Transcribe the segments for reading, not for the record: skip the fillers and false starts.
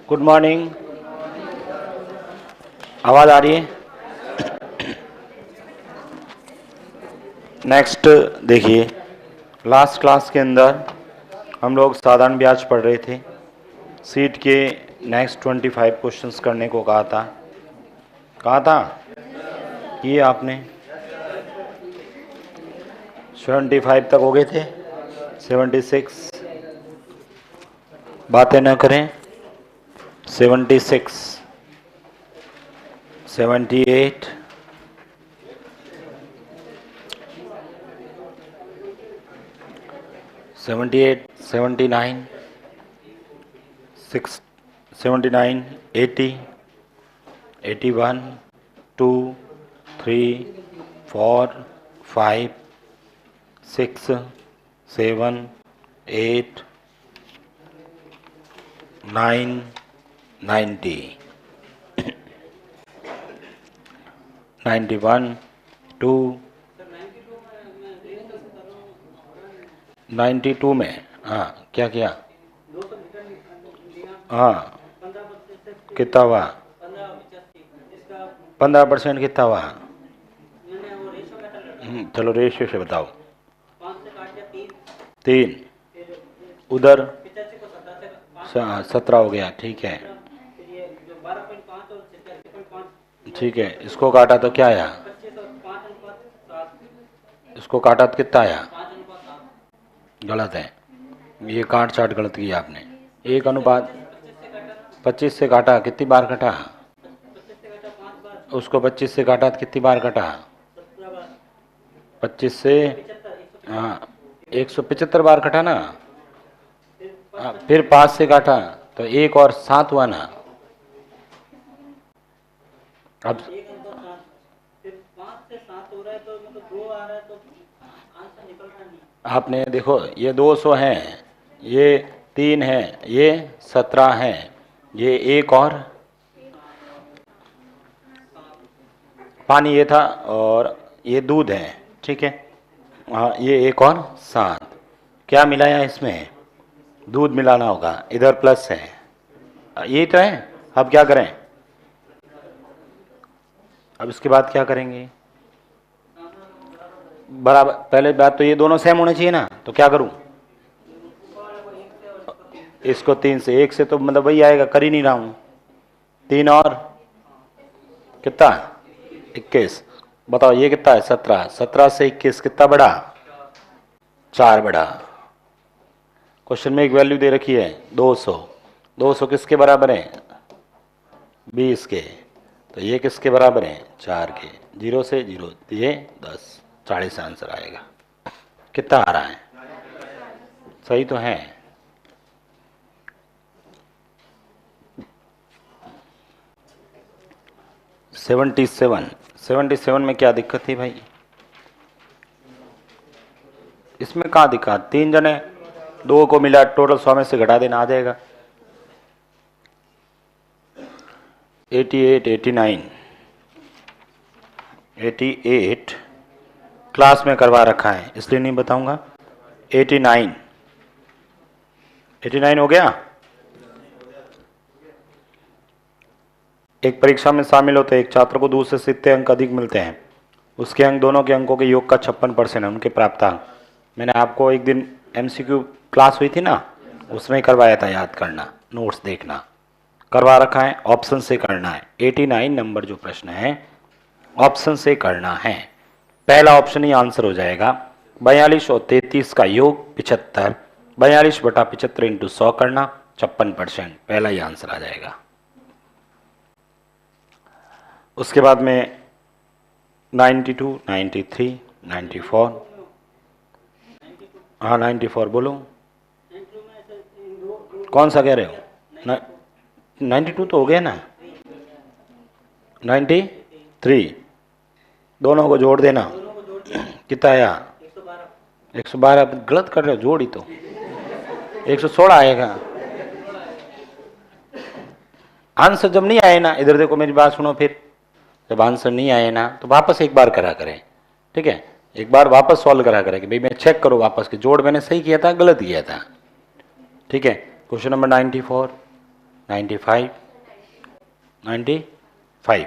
Good morning. आवाज़ आ रही है? नेक्स्ट देखिए, लास्ट क्लास के अंदर हम लोग साधारण ब्याज पढ़ रहे थे। सीट के नेक्स्ट 25 क्वेश्चंस करने को कहा था किए आपने? 75 तक हो गए थे। 76 बातें न करें। 76 78 78 79 6 79 80 81 2 3 4 5 6 7 8 9 90 91 2 92 में हाँ क्या किया? हाँ कितना हुआ? 15% कितना हुआ? चलो रेशियो से बताओ। 3 उधर 17 हो गया। ठीक है, ठीक है। इसको काटा तो क्या आया? इसको काटा तो कितना आया? गलत है, ये काट छाट गलत किया आपने। 1:25 से काटा, कितनी बार कटा? उसको 25 से काटा तो कितनी बार कटा? 25 से हाँ 175 बार कटा ना। फिर 5 से काटा तो 1 और 7 हुआ ना। अब आपने देखो, ये 200 हैं, ये 3 हैं, ये 17 हैं, ये 1 और पानी ये था और ये दूध है। ठीक है, हाँ ये 1 और 7 क्या मिलाया इसमें? दूध मिलाना होगा, इधर प्लस है, यही तो है। अब क्या करें? अब इसके बाद क्या करेंगे? बराबर, पहले बात तो ये दोनों सेम होने चाहिए ना, तो क्या करूं? इसको 3 से, 1 से तो मतलब वही आएगा, कर ही नहीं रहा हूं। 3 और कितना? 21। बताओ ये कितना है? 17। 17 से 21 कितना बढ़ा? 4 बढ़ा। क्वेश्चन में एक वैल्यू दे रखी है 200। 200 किसके बराबर है? 20 के। तो ये किसके बराबर है? 4 के। 0 से 0 ये 10, 40 आंसर आएगा। कितना आ रहा है? सही तो है। सेवेंटी सेवन में क्या दिक्कत थी भाई? इसमें कहाँ दिक्कत? 3 जने, 2 को मिला टोटल 100 में से घटा देना, आ जाएगा। 88 89 88 क्लास में करवा रखा है इसलिए नहीं बताऊंगा। 89 हो गया। एक परीक्षा में शामिल होते एक छात्र को दूसरे से जितने अंक अधिक मिलते हैं उसके अंक दोनों के अंकों के योग का 56% है उनके प्राप्तांक। मैंने आपको एक दिन MCQ क्लास हुई थी ना, उसमें करवाया था, याद करना, नोट्स देखना, करवा रखा है। ऑप्शन से करना है। 89 नंबर जो प्रश्न है ऑप्शन से करना है। पहला ऑप्शन ही आंसर हो जाएगा। 42 और 33 का योग 75, 42/75 इंटू 100 करना, 56%, पहला ही आंसर आ जाएगा। उसके बाद में 92 93 94, हाँ 94 बोलो, कौन सा कह रहे हो? 92 तो हो गया ना। 93 दोनों को जोड़ देना, कितना आया? 112। गलत कर रहे हो, जोड़ ही तो 116 आएगा। आंसर जब नहीं आए ना, इधर देखो मेरी बात सुनो, फिर जब आंसर नहीं आए ना तो वापस एक बार करा करें। ठीक है, एक बार वापस सॉल्व करा करें कि भाई मैं चेक करो वापस कि जोड़ मैंने सही किया था गलत किया था। ठीक है, क्वेश्चन नंबर 94 95, 95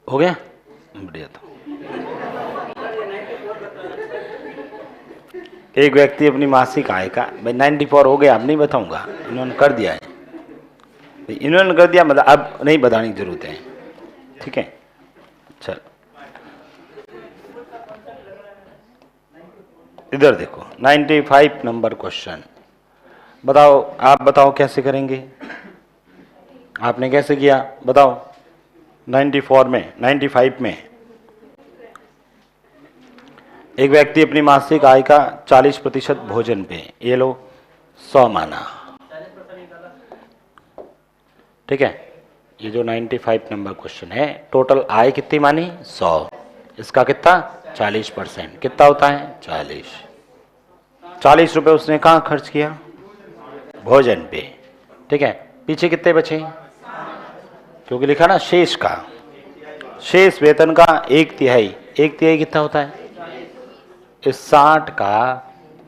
हो गया, बढ़िया। था एक व्यक्ति अपनी मासिक आय का, भाई 94 हो गया, अब नहीं बताऊंगा, इन्होंने कर दिया है, इन्होंने कर दिया, मतलब अब नहीं बताने की जरूरत है, ठीक है। चल इधर देखो, 95 नंबर क्वेश्चन, बताओ, आप बताओ कैसे करेंगे, आपने कैसे किया बताओ। 94 में, 95 में एक व्यक्ति अपनी मासिक आय का 40% भोजन पे, ये लो 100 माना, ठीक है। ये जो 95 नंबर क्वेश्चन है, टोटल आय कितनी मानी 100, इसका कितना 40%, कितना होता है 40 रुपए उसने कहाँ खर्च किया, भोजन पे, ठीक है। पीछे कितने बचे, क्योंकि लिखा ना शेष का, शेष वेतन का 1/3, 1/3 कितना होता है, इस 60 का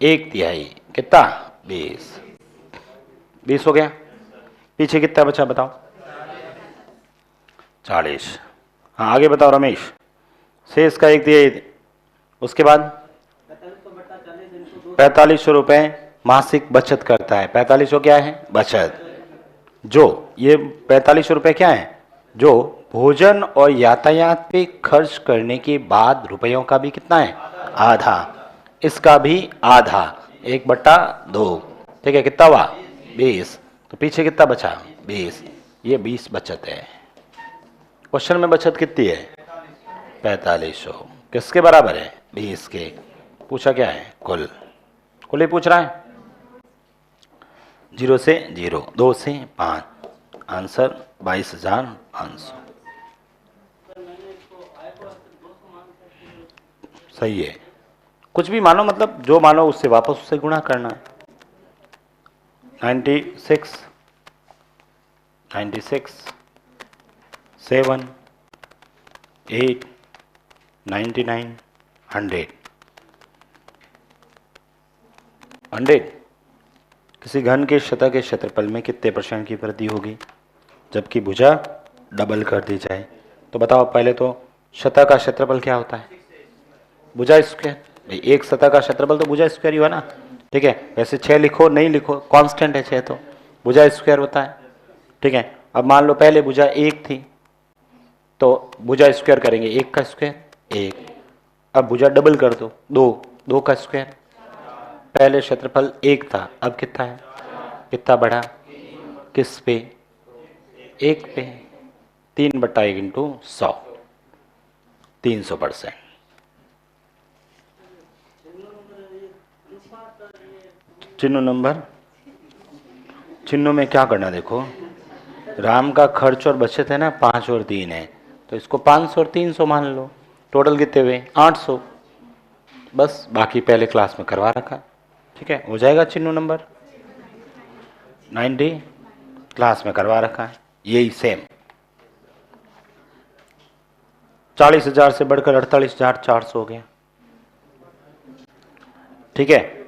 1/3 कितना 20 हो गया। पीछे कितना बचा बताओ, 40। हाँ आगे बताओ रमेश, शेष का 1/3, उसके बाद 4500 रुपए मासिक बचत करता है। 4500 क्या है बचत, जो ये 4500 रुपए क्या है, जो भोजन और यातायात पे खर्च करने के बाद रुपयों का भी कितना है आधा, इसका भी आधा, 1/2, ठीक है। कितना हुआ 20, तो पीछे कितना बचा 20, ये 20 बचत है। क्वेश्चन में बचत कितनी है 4500, किसके बराबर है 20 के। पूछा क्या है कुल, कुल ही पूछ रहा है, 0 से 0, 2 से 5, आंसर 22,500। सही है, कुछ भी मानो, मतलब जो मानो उससे वापस उससे गुणा करना है। 96, 7, 8, 99, 100, 100 किसी घन के सतह के क्षेत्रफल में कितने % की वृद्धि होगी जबकि भुजा डबल कर दी जाए। तो बताओ पहले तो सतह का क्षेत्रफल क्या होता है, भुजा स्क्वायर, एक सतह का क्षेत्रफल तो भुजा स्क्वायर ही हुआ ना, ठीक है। वैसे 6 लिखो नहीं लिखो, कांस्टेंट है 6, तो भुजा स्क्वायर होता है, ठीक है। अब मान लो पहले भुजा 1 थी, तो भुजा स्क्वायर करेंगे 1 का स्क्वायर 1, अब भुजा डबल कर दो 2, 2 का स्क्वायर, पहले क्षेत्रफल 1 था, अब कितना है, कितना बढ़ा, किस पे 1 पे, 3/1 इंटू 100, 300%। चिन्ह नंबर, चिन्हों में क्या करना देखो, राम का खर्च और बचत है ना 5 और 3 है, तो इसको 500 और 300 मान लो, टोटल कितने हुए 800, बस बाकी पहले क्लास में करवा रखा, ठीक है। हो जाएगा चिन्ह नंबर 90, क्लास में करवा रखा है, यही सेम। 40,000 से बढ़कर 48,400 हो गया, ठीक है।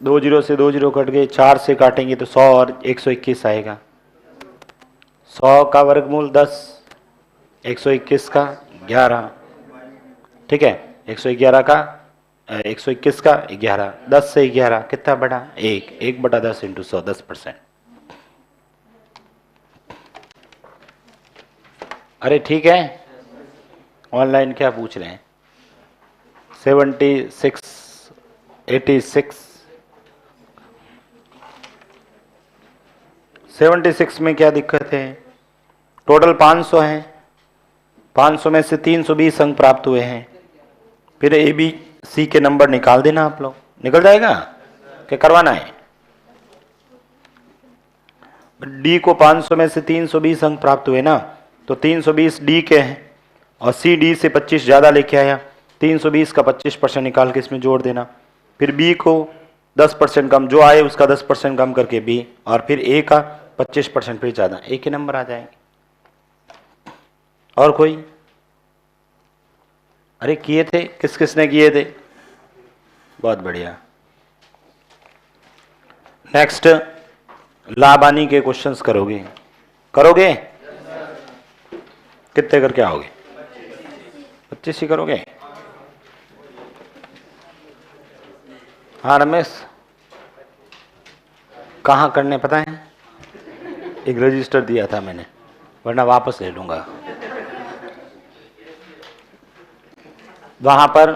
2 जीरो से 2 जीरो कट गए, 4 से काटेंगे तो 100 और 121 आएगा, 100 का वर्गमूल 10, 121 का 11, ठीक है। 111 का 121 का 11, 10 से 11 कितना बढ़ा 1, 1/10 इंटू 100, 10%। अरे ठीक है, ऑनलाइन क्या पूछ रहे हैं, 76, 86, 76 में क्या दिक्कत है, टोटल 500 है, 500 में से 320 अंक प्राप्त हुए हैं, फिर ए बी सी के नंबर निकाल देना आप लोग, निकल जाएगा, क्या करवाना है। डी को 500 में से 320 अंक प्राप्त हुए ना, तो 320 डी के हैं और सी डी से 25 ज़्यादा लेके आया, 320 का 25% निकाल के इसमें जोड़ देना, फिर बी को 10% कम, जो आए उसका 10% कम करके बी, और फिर ए का 25% फिर ज़्यादा, ए के नंबर आ जाएंगे। और कोई, अरे किए थे, किस किस ने किए थे, बहुत बढ़िया। नेक्स्ट लाबानी के क्वेश्चंस करोगे? करोगे? कितने करके आओगे? 25 ही करोगे? हाँ रमेश, कहाँ करने पता है? एक रजिस्टर दिया था मैंने, वरना वापस ले लूंगा। वहां पर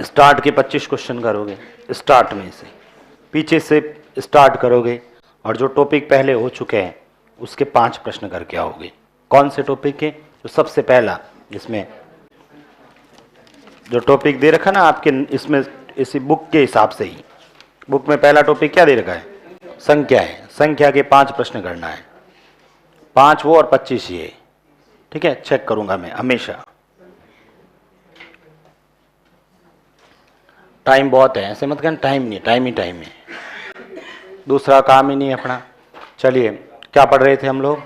स्टार्ट के 25 क्वेश्चन करोगे, स्टार्ट में से, पीछे से स्टार्ट करोगे, और जो टॉपिक पहले हो चुके हैं उसके 5 प्रश्न करके आओगे। कौन से टॉपिक के? जो सबसे पहला, जिसमें जो टॉपिक दे रखा ना आपके इसमें, इसी बुक के हिसाब से ही, बुक में पहला टॉपिक क्या दे रखा है? संख्या है। संख्या के 5 प्रश्न करना है, 5 वो और 25 ये। ठीक है, चेक करूंगा मैं हमेशा। टाइम बहुत है, ऐसे मत कहना टाइम नहीं, टाइम ही टाइम है, दूसरा काम ही नहीं अपना। चलिए, क्या पढ़ रहे थे हम लोग?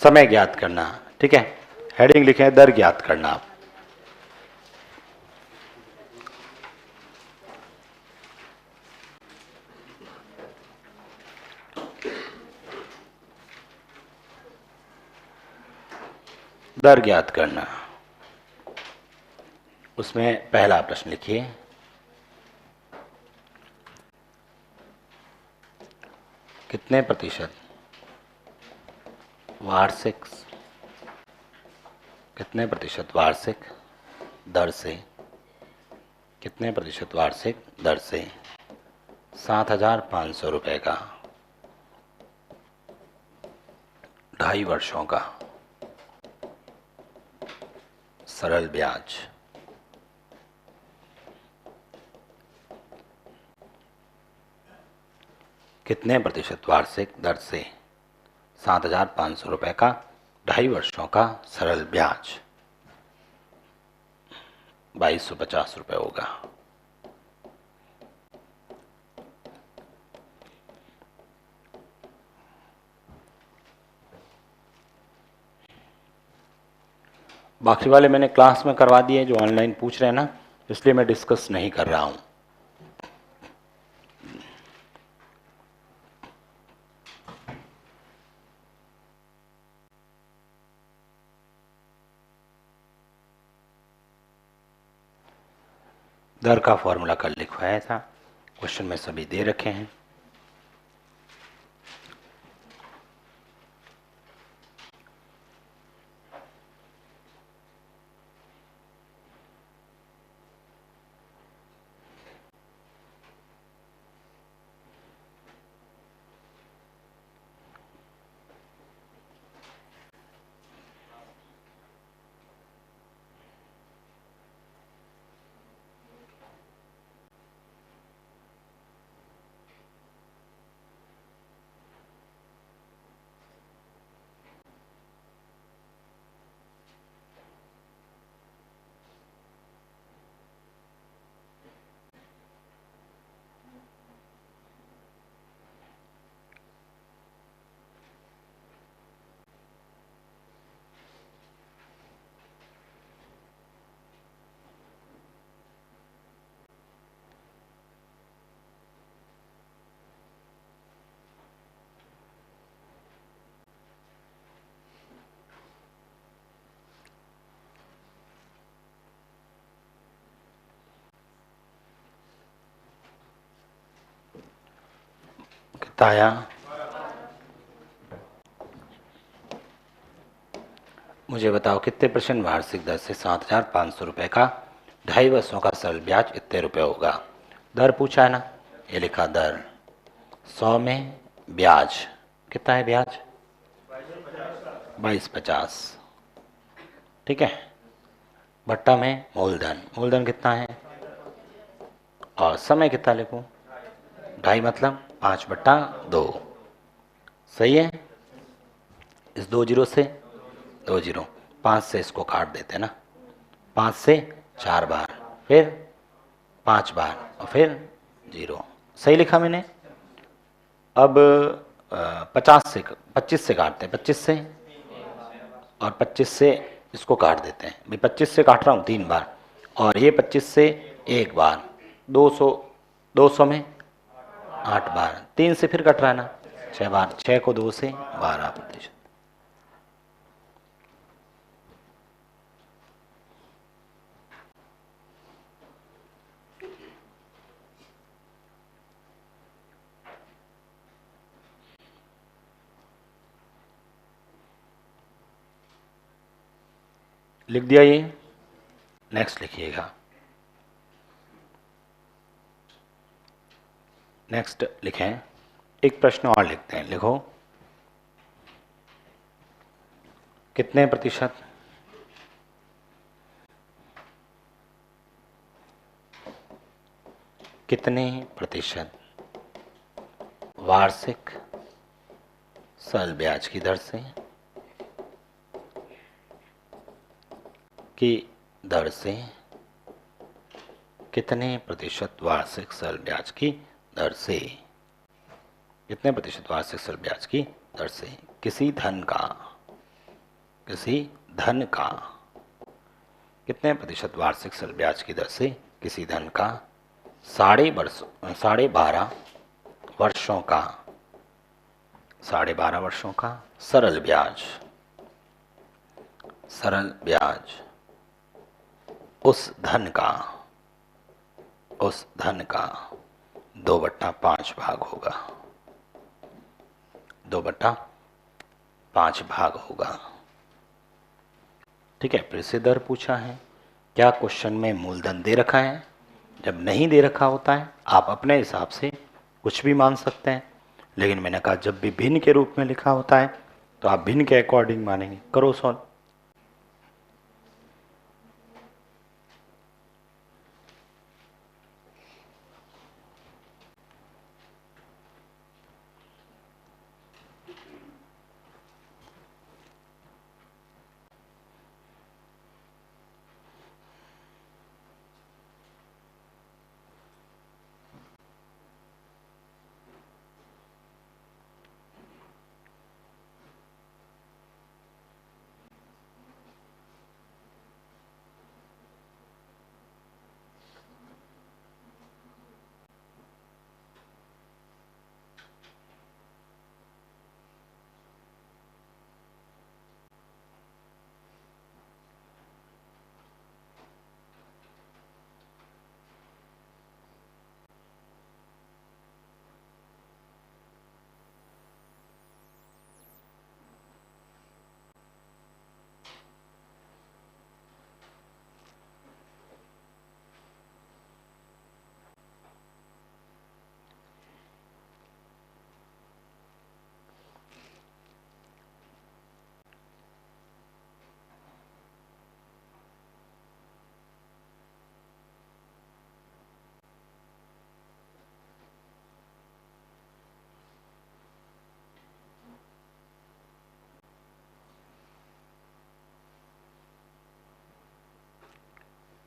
समय ज्ञात करना। ठीक है, हेडिंग लिखे हैं दर ज्ञात करना। आप दर ज्ञात करना, उसमें पहला प्रश्न लिखिए, कितने प्रतिशत वार्षिक, कितने प्रतिशत वार्षिक दर से, कितने प्रतिशत वार्षिक दर से 7,500 रुपये का 2.5 वर्षों का सरल ब्याज, कितने प्रतिशत वार्षिक दर से 7,500 रुपये का 2.5 वर्षों का सरल ब्याज 2,250 रुपये होगा। बाकी वाले मैंने क्लास में करवा दिए, जो ऑनलाइन पूछ रहे हैं ना, इसलिए मैं डिस्कस नहीं कर रहा हूं। दर का फॉर्मूला कल लिखवाया था, क्वेश्चन में सभी दे रखे हैं। कितना आया? मुझे बताओ, कितने परसेंट वार्षिक दर से 7,500 रुपये का 2.5 वर्षों का सरल ब्याज इतने रुपये होगा? दर पूछा है ना, ये लिखा दर, 100 में ब्याज कितना है? ब्याज 2250। ठीक है, बट्टा में मूलधन, मूलधन कितना है, और समय कितना लिखूं? 2.5 मतलब 5/2। सही है, इस 2 जीरो से 2 जीरो, 5 से इसको काट देते ना, 5 से 4 बार, फिर 5 बार, और फिर 0। सही लिखा मैंने? अब 50 से 25 से काटते हैं, 25 से, और 25 से इसको काट देते हैं। भाई 25 से काट रहा हूँ 3 बार, और ये 25 से 1 बार, 200, 200 में 8 12, 3 से फिर कट रहा है ना, 6 12, 6 को 2 से 12%। लिख दिया ये। नेक्स्ट लिखिएगा। नेक्स्ट लिखें, एक प्रश्न और लिखते हैं। लिखो, कितने प्रतिशत वार्षिक सरल ब्याज की दर से कितने प्रतिशत वार्षिक सरल ब्याज की दर से किसी धन का कितने प्रतिशत वार्षिक सरल ब्याज की दर से किसी धन का 12.5 वर्षों का सरल ब्याज उस धन का 2/5 भाग होगा। 2/5 भाग होगा। ठीक है, फिर से दर पूछा है। क्या क्वेश्चन में मूलधन दे रखा है? जब नहीं दे रखा होता है आप अपने हिसाब से कुछ भी मान सकते हैं, लेकिन मैंने कहा जब भी भिन्न के रूप में लिखा होता है तो आप भिन्न के अकॉर्डिंग मानेंगे। करो सॉल्व।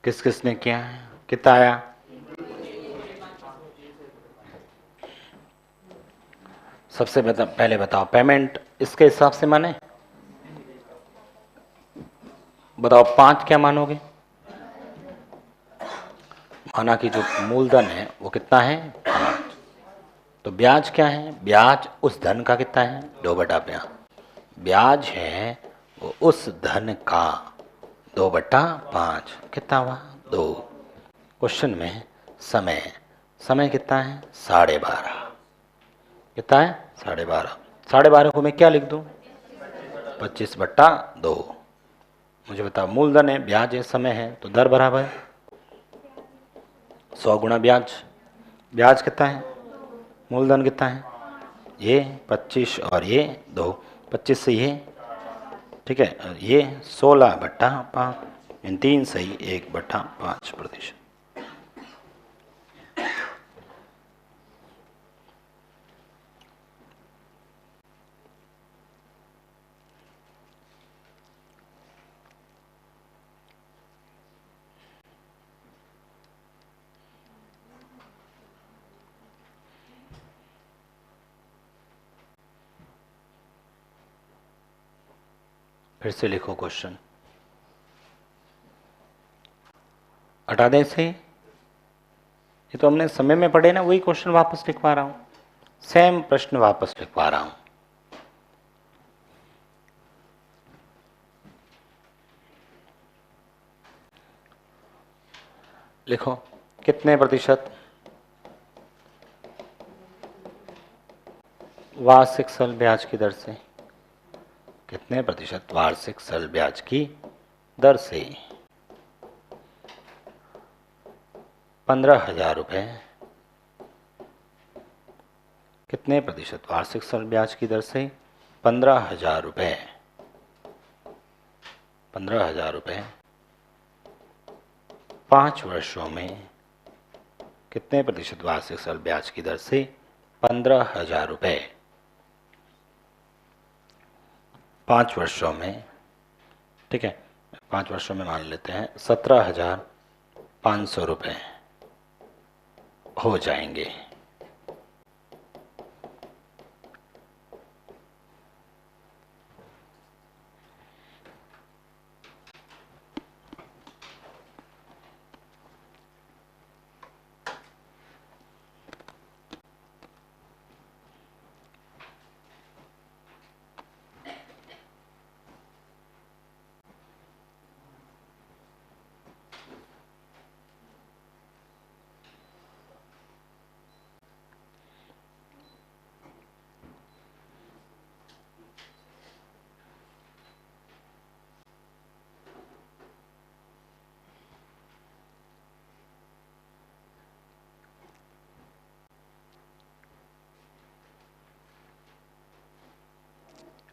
किस किस ने किया है? कितना आया? सबसे पहले बताओ, पेमेंट इसके हिसाब से माने? बताओ 5 क्या मानोगे? माना कि जो मूलधन है वो कितना है? 5। तो ब्याज क्या है? ब्याज उस धन का कितना है? 2/5। ब्याज है वो उस धन का 2/5। कितना हुआ? 2। क्वेश्चन में समय कितना है? 12.5। कितना है? 12.5। 12.5 को मैं क्या लिख दूं? 25/2। मुझे बताओ, मूलधन है, ब्याज है, समय है, तो दर बराबर 100 गुणा ब्याज। ब्याज कितना है? मूलधन कितना है? ये 25 और ये 2, 25 से ये, ठीक है, ये 16/5, इन 3 सही 1/5%। फिर से लिखो क्वेश्चन। हटा दें से, ये तो हमने समय में पढ़े ना, वही क्वेश्चन वापस लिखवा रहा हूं। सेम प्रश्न वापस लिखवा रहा हूं। लिखो कितने प्रतिशत वार्षिक सरल ब्याज की दर से, कितने प्रतिशत वार्षिक सरल ब्याज की दर से 15,000 रुपये, कितने प्रतिशत वार्षिक सरल ब्याज की दर से 15,000 रुपये, 15,000 रुपये 5 वर्षों में, कितने प्रतिशत वार्षिक सरल ब्याज की दर से 15,000 रुपये 5 वर्षों में, ठीक है, 5 वर्षों में मान लेते हैं 17,500 रुपये हो जाएंगे।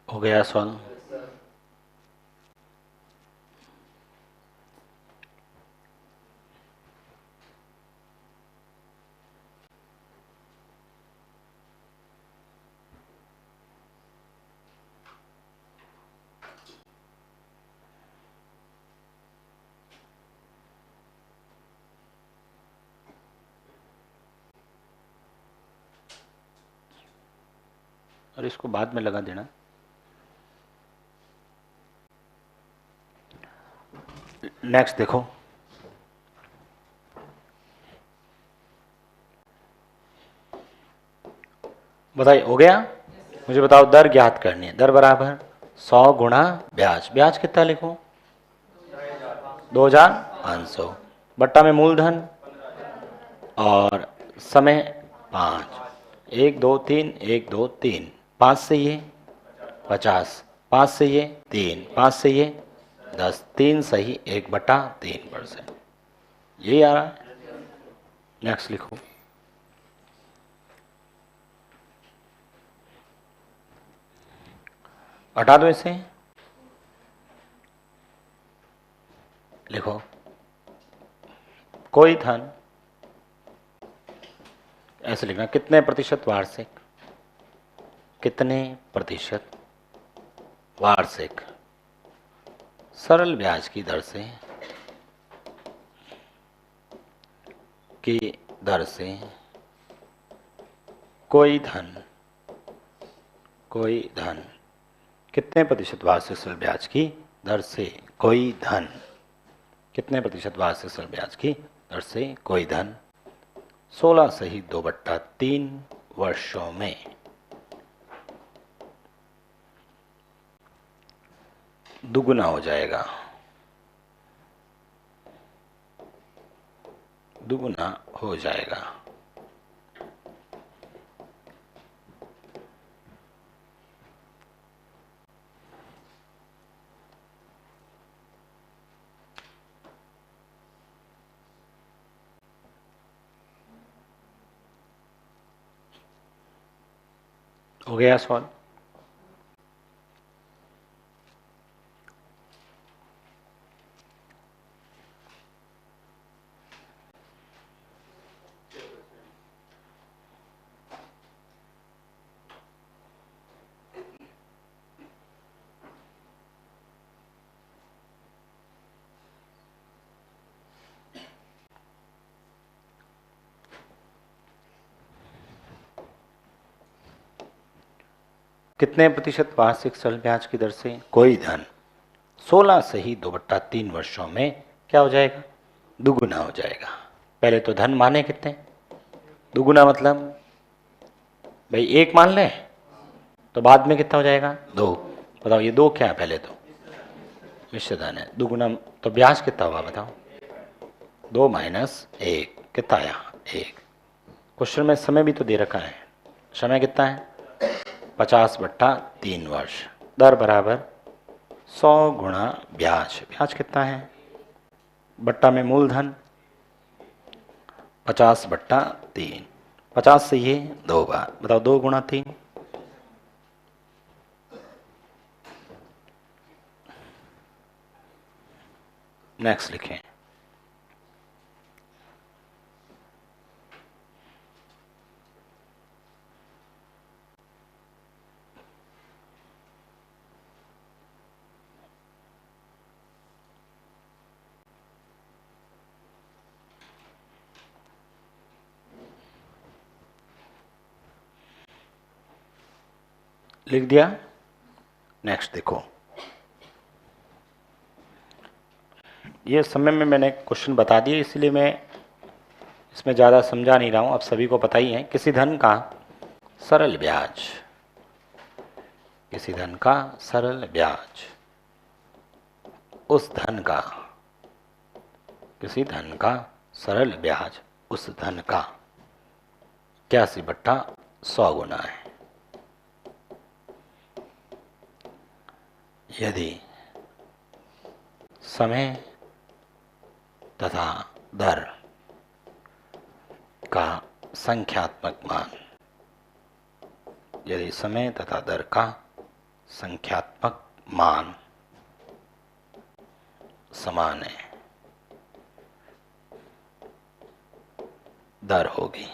हो गया सवाल? और इसको बाद में लगा देना। नेक्स्ट देखो, बताइए हो गया? मुझे बताओ दर ज्ञात करनी है। दर बराबर 100 गुणा ब्याज। ब्याज कितना लिखूं? 2,500 बट्टा में मूलधन और समय 5, 1 2 3 1 2 3, 5 से ये 50, 5 से ये 3, 5 से ये 10, 3 सही 1/3%, यही आ रहा है। नेक्स्ट लिखो। हटा दो इसे, लिखो कोई धन, ऐसे लिखना, कितने प्रतिशत वार्षिक, कितने प्रतिशत वार्षिक सरल ब्याज की दर से, कोई धन, कितने प्रतिशत वार्षिक सरल ब्याज की दर से कोई धन, कितने प्रतिशत वार्षिक सरल ब्याज की दर से कोई धन 16 सही 2/3 वर्षों में दुगुना हो जाएगा, दुगुना हो जाएगा। हो गया सवाल? कितने प्रतिशत वार्षिक सरल ब्याज की दर से कोई धन 16 सही 2/3 वर्षों में क्या हो जाएगा? दुगुना हो जाएगा। पहले तो धन माने कितने, दुगुना मतलब भाई 1 मान लें तो बाद में कितना हो जाएगा 2। बताओ ये 2 क्या है, पहले तो मिश्र धन है, दुगुना तो ब्याज कितना होगा बताओ, 2 माइनस 1 कितना आया 1। क्वेश्चन में समय भी तो दे रखा है, समय कितना है 50/3 वर्ष, दर बराबर 100 गुणा ब्याज, ब्याज कितना है बट्टा में मूलधन 50/3, 50 से ये 2 बार, बताओ 2 गुणा 3, नेक्स्ट लिखें। लिख दिया, नेक्स्ट देखो। ये समय में मैंने क्वेश्चन बता दिए, इसलिए मैं इसमें ज़्यादा समझा नहीं रहा हूँ, अब सभी को पता ही है। किसी धन का सरल ब्याज, किसी धन का सरल ब्याज उस धन का, किसी धन का सरल ब्याज उस धन का 81/100 गुना है। यदि समय तथा दर का संख्यात्मक मान, यदि समय तथा दर का संख्यात्मक मान समान है, दर होगी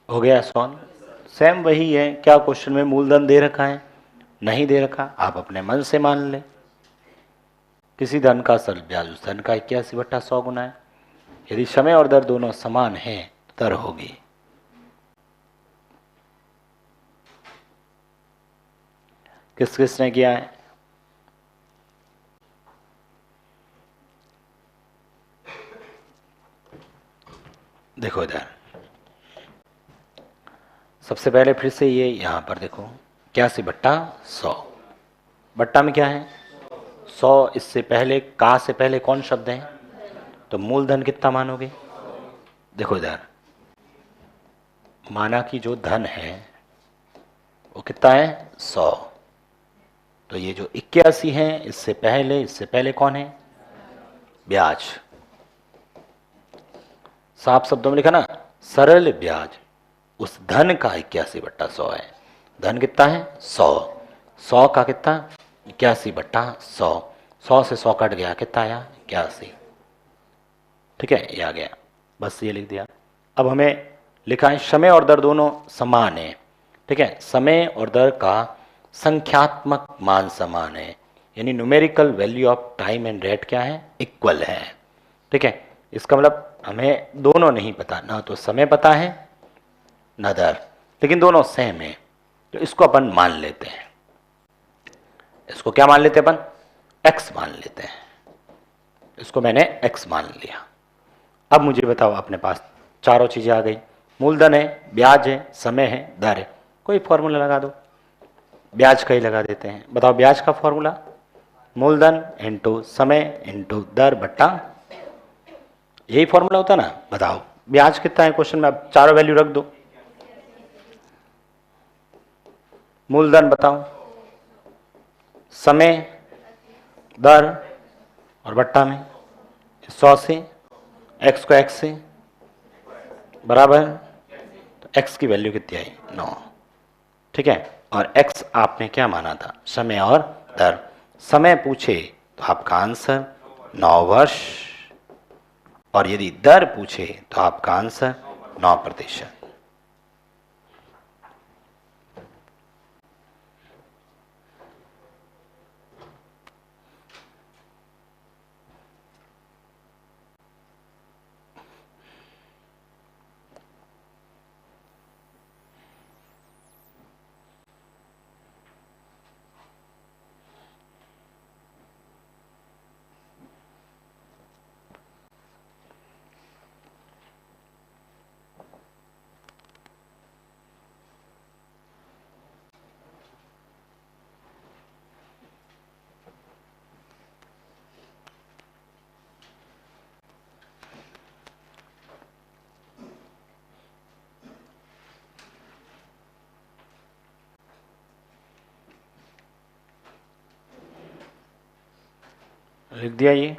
हो गया सॉल्व। सेम वही है, क्या क्वेश्चन में मूलधन दे रखा है, नहीं दे रखा, आप अपने मन से मान ले। किसी धन का सरल ब्याज उस धन का 81/100 गुना है। यदि समय और दर दोनों समान है तो दर होगी। किस किसने किया है, देखो इधर सबसे पहले फिर से ये यहां पर देखो 81/100, बट्टा में क्या है 100, इससे पहले का से पहले कौन शब्द है, तो मूलधन कितना मानोगे, देखो इधर माना कि जो धन है वो कितना है 100, तो ये जो 81 है इससे पहले कौन है ब्याज। साफ शब्दों में लिखा ना, सरल ब्याज उस धन का 81/100 है। धन कितना है 100, 100 का कितना 81/100, 100 से 100 कट गया कितना आया 81। ठीक है, ये आ गया, बस ये लिख दिया। अब हमें लिखा है समय और दर दोनों समान है। ठीक है, समय और दर का संख्यात्मक मान समान है, यानी numerical value of time and rate क्या है इक्वल है। ठीक है, इसका मतलब हमें दोनों नहीं पता, ना तो समय पता है ना दर, लेकिन दोनों सेम है, तो इसको अपन मान लेते हैं। इसको क्या मान लेते हैं अपन, x मान लेते हैं। इसको मैंने x मान लिया। अब मुझे बताओ, अपने पास चारों चीजें आ गई, मूलधन है, ब्याज है, समय है, दर है, कोई फॉर्मूला लगा दो। ब्याज का ही लगा देते हैं। बताओ ब्याज का फॉर्मूला मूलधन इंटू समय इंटू दर बट्टा, यही फॉर्मूला होता ना। बताओ ब्याज कितना है क्वेश्चन में, अब चारों वैल्यू रख दो। मूलधन बताओ, समय, दर और बट्टा में 100 से, x को x से बराबर, तो x की वैल्यू कितनी आई 9। ठीक है, और x आपने क्या माना था, समय और दर। समय पूछे तो आपका आंसर 9 वर्ष, और यदि दर पूछे तो आपका आंसर 9%। लिख दिया ये।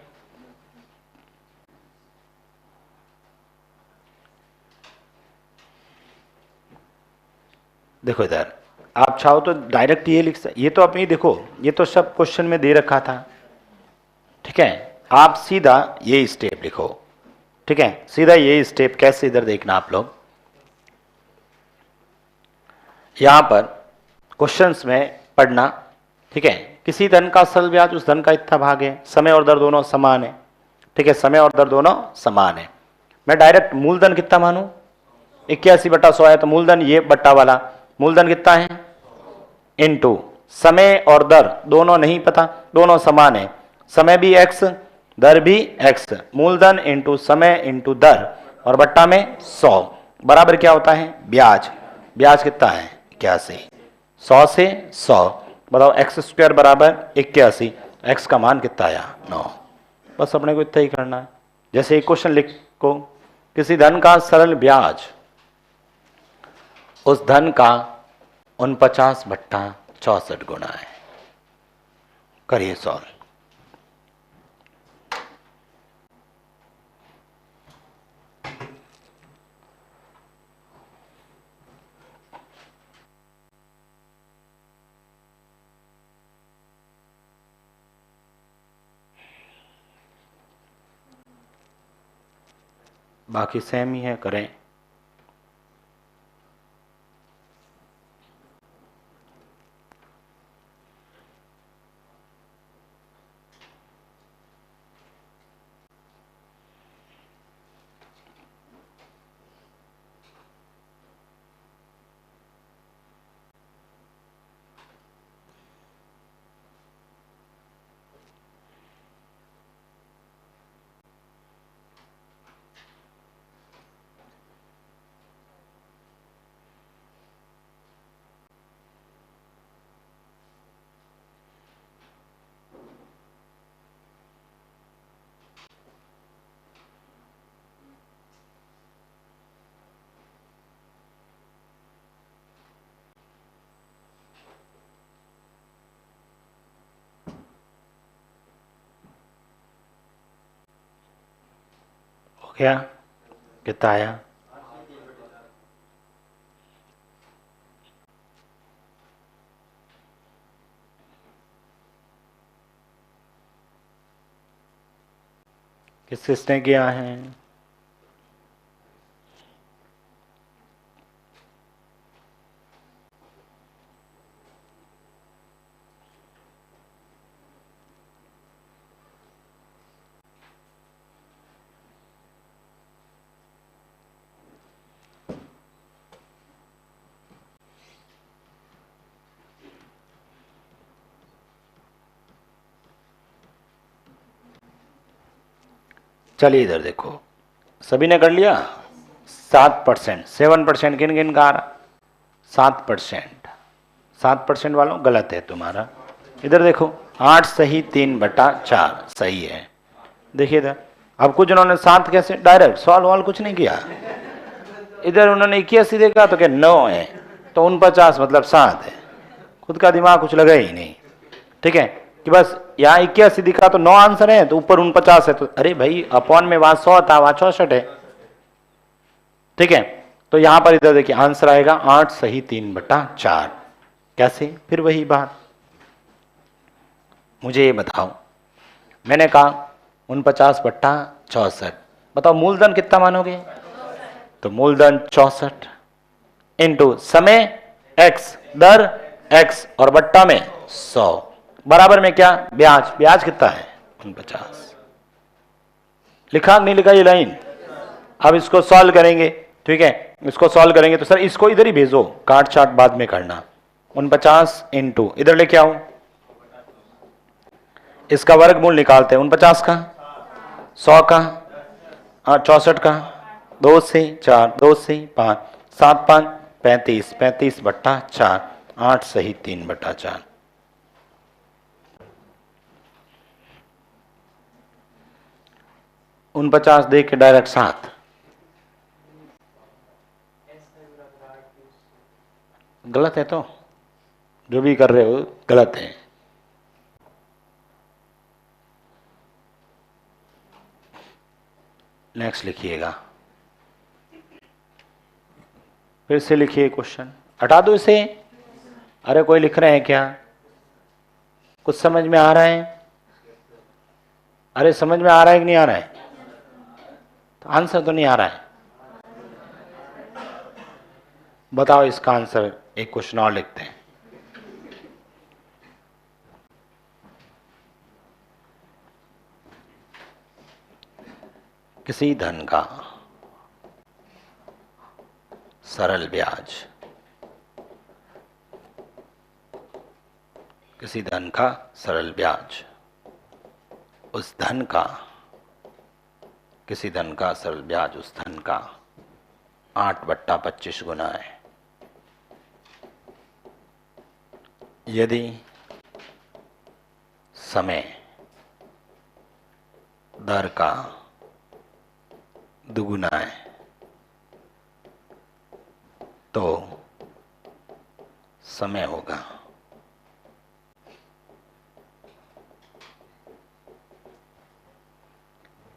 देखो इधर आप चाहो तो डायरेक्ट ये लिख सकते, ये तो अपनी देखो ये तो सब क्वेश्चन में दे रखा था। ठीक है, आप सीधा ये स्टेप लिखो। ठीक है, सीधा ये स्टेप कैसे, इधर देखना आप लोग, यहां पर क्वेश्चंस में पढ़ना। ठीक है, किसी धन का असल ब्याज उस धन का इतना भाग है, समय और दर दोनों समान है। ठीक है, समय और दर दोनों समान है। मैं डायरेक्ट मूलधन कितना मानूं, 81/100 है, तो मूलधन ये बट्टा वाला मूलधन कितना है, इनटू समय और दर दोनों नहीं पता, दोनों समान है, समय भी x दर भी x, मूलधन इंटू समय इंटू दर और बट्टा में 100 बराबर क्या होता है, ब्याज। ब्याज कितना है 81, 100 से 100 बताओ, x² बराबर 81, x का मान कितना आया 9। बस अपने को इतना ही करना है। जैसे एक क्वेश्चन लिखो, किसी धन का सरल ब्याज उस धन का 49/64 गुना है। करिए सॉल्व। बाकी सेम ही है, करें। क्या कितना आया, किस किसने किया है, चलिए इधर देखो, सभी ने कर लिया। 7%, 7% किन किन का आ रहा, 7%, 7% वालों गलत है तुम्हारा। इधर देखो 8 सही 3/4 सही है। देखिए इधर, अब कुछ उन्होंने 7 कैसे डायरेक्ट सॉल्व वाल कुछ नहीं किया, इधर उन्होंने 81 देखा तो क्या 9 है, तो 49 मतलब 7 है। खुद का दिमाग कुछ लगा ही नहीं, ठीक है, कि बस यहाँ 81 दिखा तो 9 आंसर है, तो ऊपर 49 है, तो अरे भाई अपॉन में वहां 100 था, वहां 64 है, ठीक है। तो यहां पर इधर देखिए आंसर आएगा 8 सही 3/4। कैसे? फिर वही बात, मुझे ये बताओ, मैंने कहा 49/64, बताओ मूलधन कितना मानोगे? तो मूलधन 64 इंटू समय x, दर x, और बट्टा में 100, बराबर में क्या? ब्याज। ब्याज कितना है? 49। लिखा नहीं लिखा ये लाइन? अब इसको सॉल्व करेंगे, ठीक है, इसको सॉल्व करेंगे तो सर इसको इधर ही भेजो, काट छाट बाद में करना। 49 इंटू इधर लेके आओ, इसका वर्गमूल निकालते हैं, 49 का, 100 का, 64 का, 2 से 4, 2 से 5, 7 5 35, 35/4, 8 सही 3/4। उन 50 दे के डायरेक्ट 7, गलत है, तो जो भी कर रहे हो गलत है। नेक्स्ट लिखिएगा, फिर से लिखिए क्वेश्चन, हटा दो इसे। अरे कोई लिख रहे हैं क्या? कुछ समझ में आ रहा है? अरे समझ में आ रहा है कि नहीं आ रहा है? तो आंसर तो नहीं आ रहा है, बताओ इसका आंसर। एक क्वेश्चन और लिखते हैं, किसी धन का सरल ब्याज, किसी धन का सरल ब्याज, उस धन का, किसी धन का सरल ब्याज उस धन का 8/25 गुना है। यदि समय दर का दुगुना है तो समय होगा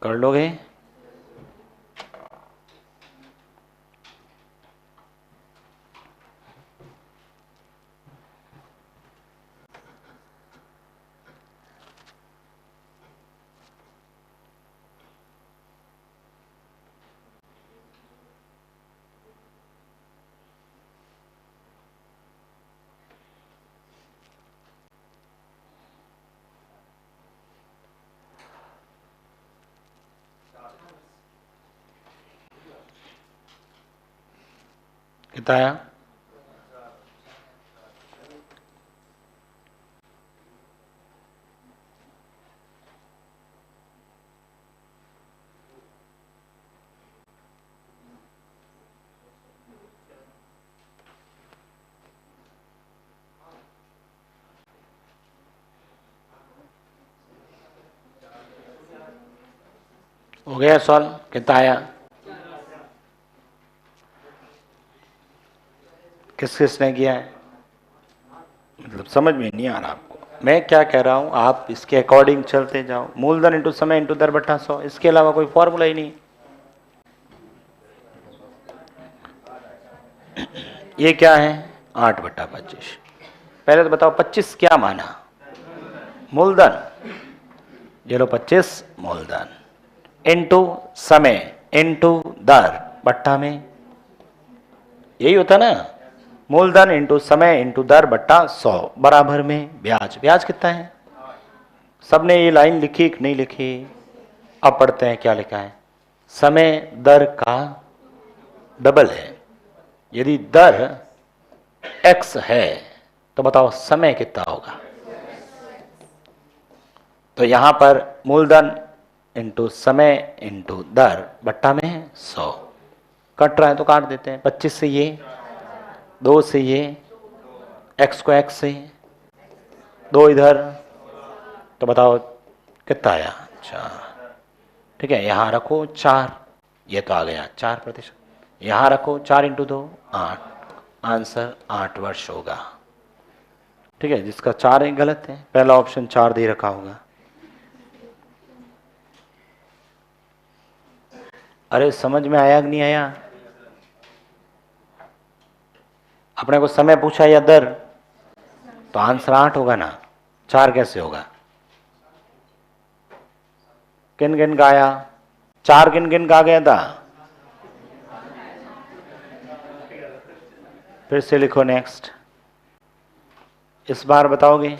कर लोगे? कितना आया? हो गया सॉल्व? कितना आया? किस किसने किया है? मतलब समझ में नहीं आ रहा आपको मैं क्या कह रहा हूं, आप इसके अकॉर्डिंग चलते जाओ। मूलधन इंटू समय इंटू दर बटा 100, इसके अलावा कोई फॉर्मूला ही नहीं। ये क्या है? 8/25। पहले तो बताओ 25 क्या माना? मूलधन। ये लो 25 मूलधन इंटू समय इंटू दर बट्टा में, यही होता ना, मूलधन इंटू समय इंटू दर बट्टा 100 बराबर में ब्याज। ब्याज कितना है? सबने ये लाइन लिखी कि नहीं लिखी? अब पढ़ते हैं क्या लिखा है। समय दर का डबल है, यदि दर x है तो बताओ समय कितना होगा? तो यहां पर मूलधन इंटू समय इंटू दर बट्टा में 100, कट रहा है तो काट देते हैं। 25 से ये, 2 से ये, x को x से, 2 इधर, तो बताओ कितना आया? 4। ठीक है, यहां रखो 4, ये तो आ गया 4%। यहां रखो 4 इंटू 2 8, आंसर 8 वर्ष होगा। ठीक है, जिसका 4 है गलत है, पहला ऑप्शन 4 दे रखा होगा। अरे समझ में आया कि नहीं आया? अपने को समय पूछा या दर, तो आंसर 8 होगा ना, 4 कैसे होगा? किन किन का आया? 4 किन किन का आ गया था? फिर से लिखो नेक्स्ट। इस बार बताओगे?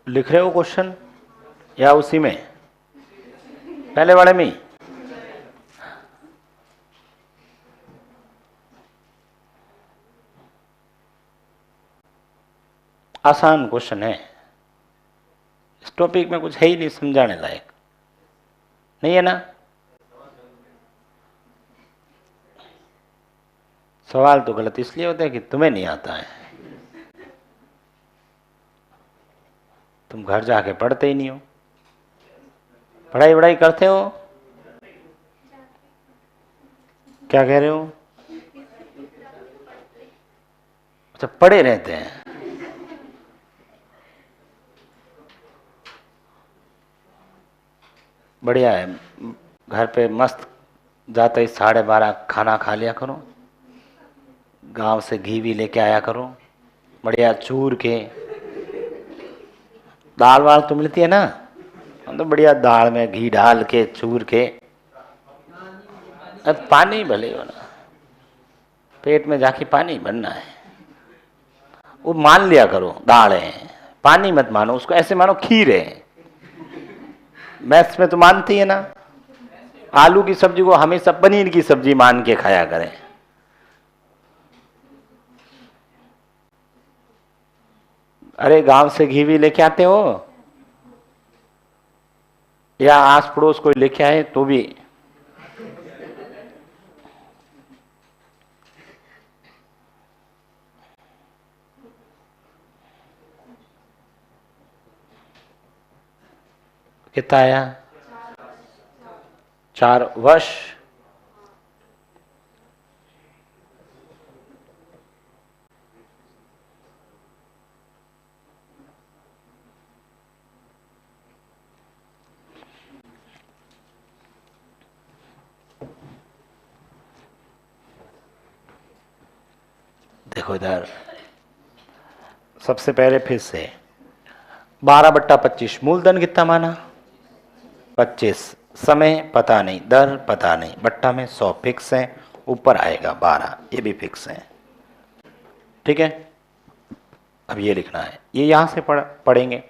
लिख रहे हो क्वेश्चन या उसी में, पहले वाले में ही? आसान क्वेश्चन है, इस टॉपिक में कुछ है ही नहीं समझाने लायक, नहीं है ना? सवाल तो गलत इसलिए होता है कि तुम्हें नहीं आता है, तुम घर जाके पढ़ते ही नहीं हो। पढ़ाई वढ़ाई करते हो? क्या कह रहे हो? अच्छा, पढ़े रहते हैं। बढ़िया है, घर पे मस्त जाते ही 12:30 खाना खा लिया करो, गांव से घी भी लेके आया करो, बढ़िया चूर के। दाल वाल तो मिलती है ना, हम तो बढ़िया दाल में घी डाल के चूर के। अब पानी भले हो ना, पेट में जाके पानी बनना है, वो मान लिया करो दाल है, पानी मत मानो उसको, ऐसे मानो खीर है। मैथ्स में तो मानती है ना, आलू की सब्जी को हमेशा पनीर की सब्जी मान के खाया करें। अरे गांव से घी भी लेके आते हो, या आस पड़ोस कोई लेके आए तो भी? कितना आया? 4 वर्ष। देखो इधर, सबसे पहले फिर से 12/25 मूलधन कितना माना? 25। समय पता नहीं, दर पता नहीं, बट्टा में 100 फिक्स है, ऊपर आएगा 12, ये भी फिक्स है। ठीक है, अब ये लिखना है, ये यहां से पढ़ेंगे।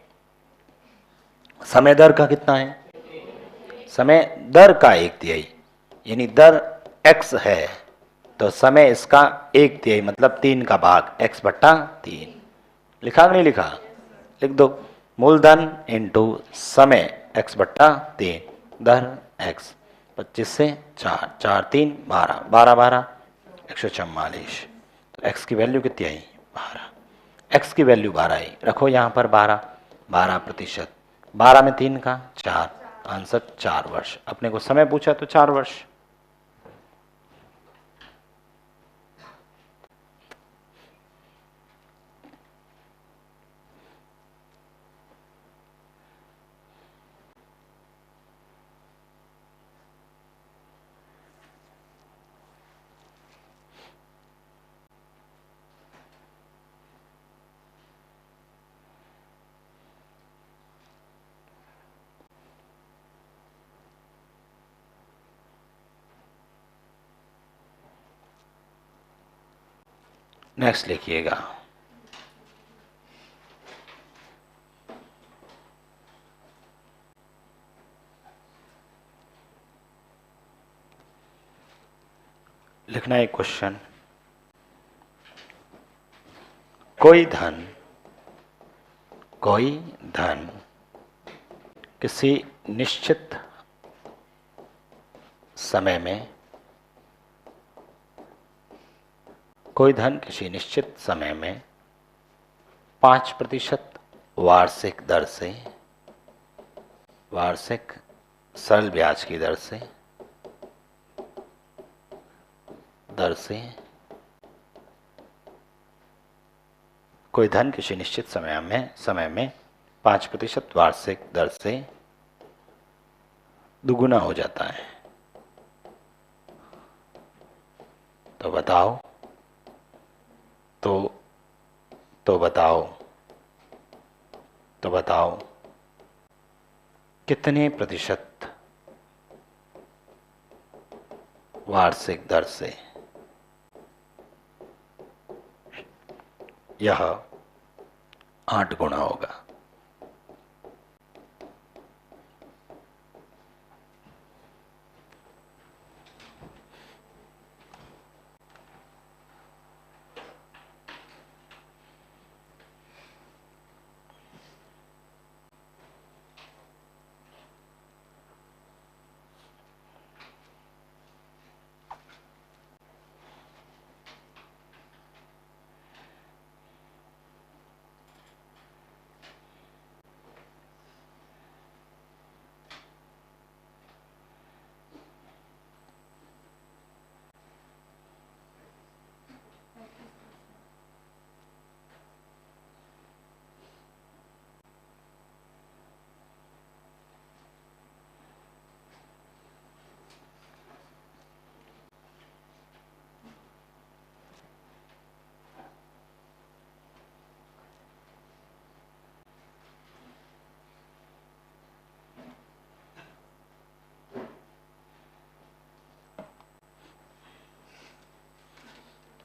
समय दर का कितना है? समय दर का 1/3, यानी दर x है तो समय इसका 1/3 मतलब 3 का भाग, x/3। लिखा कि नहीं लिखा? लिख दो, मूलधन इंटू समय x/3, दर x। 25 से 4, 4 3 12, 12 12 144। तो x की वैल्यू कितनी आई? 12। x की वैल्यू 12 आई, रखो यहाँ पर 12, 12%। 12 में 3 का 4, आंसर 4 वर्ष। अपने को समय पूछा तो 4 वर्ष। नेक्स्ट लिखिएगा, लिखना है क्वेश्चन। कोई धन किसी निश्चित समय में, कोई धन किसी निश्चित समय में 5% वार्षिक दर से, वार्षिक सरल ब्याज की दर से कोई धन किसी निश्चित समय में 5% वार्षिक दर से दुगुना हो जाता है, तो बताओ तो बताओ कितने प्रतिशत वार्षिक दर से यह 8 गुना होगा।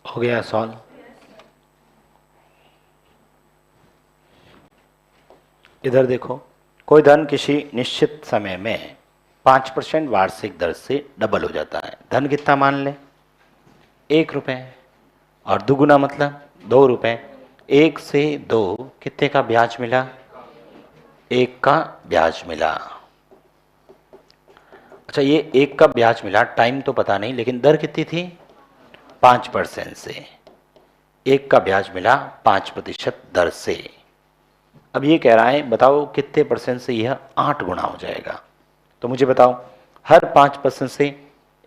हो गया सॉल्व। इधर देखो, कोई धन किसी निश्चित समय में 5% वार्षिक दर से डबल हो जाता है। धन कितना मान ले? 1 रुपये, और दुगुना मतलब 2 रुपये। 1 से 2 कितने का ब्याज मिला? 1 का ब्याज मिला। अच्छा, ये 1 का ब्याज मिला, टाइम तो पता नहीं, लेकिन दर कितनी थी? 5% से 1 का ब्याज मिला 5% दर से। अब ये कह रहा है बताओ कितने परसेंट से यह 8 गुना हो जाएगा। तो मुझे बताओ, हर 5% से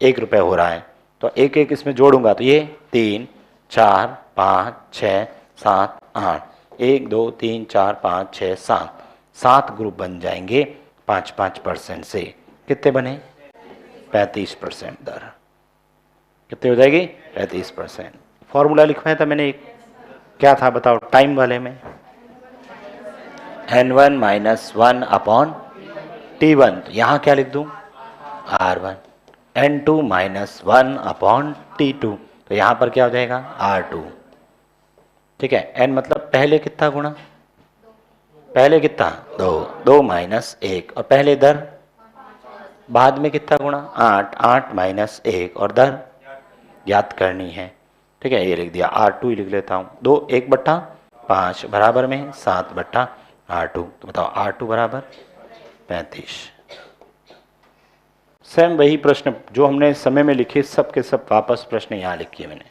1 रुपये हो रहा है, तो एक एक इसमें जोड़ूंगा तो ये 3, 4, 5, 6, 7, 8, 1, 2, 3, 4, 5, 6, 7 ग्रुप बन जाएंगे 5-5% से। कितने बने? 35% दर। कितने हो जाएगी? 35%। फॉर्मूला लिखवाया था मैंने एक, क्या था बताओ टाइम वाले में? N1 - 1 अपॉन T1, तो यहाँ क्या लिख दूँ? R1। N2 - 1 अपॉन T2, तो यहाँ पर क्या हो जाएगा? R2। ठीक है, N मतलब पहले कितना गुना? पहले कितना? 2, 2 - 1, और पहले दर बाद में कितना गुना? 8, 8 - 1, और दर याद करनी है। ठीक है, ये लिख दिया, R2 ही लिख लेता हूँ। 2 1/5 बराबर में 7/R2, तो बताओ R2 बराबर 35। सेम वही प्रश्न जो हमने समय में लिखे, सब के सब वापस प्रश्न यहाँ लिखिए मैंने।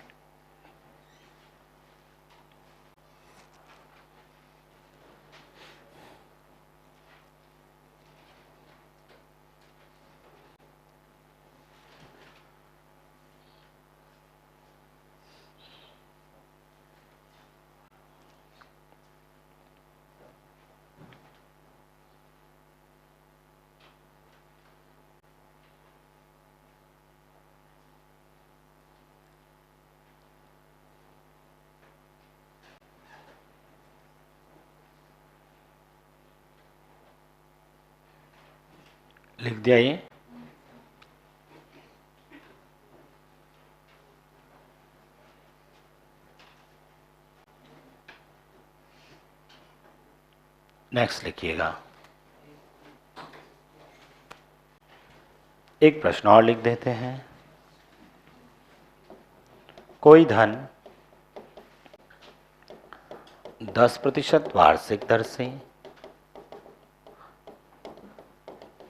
लिख दिया ये। नेक्स्ट लिखिएगा। एक प्रश्न और लिख देते हैं। कोई धन 10% वार्षिक दर से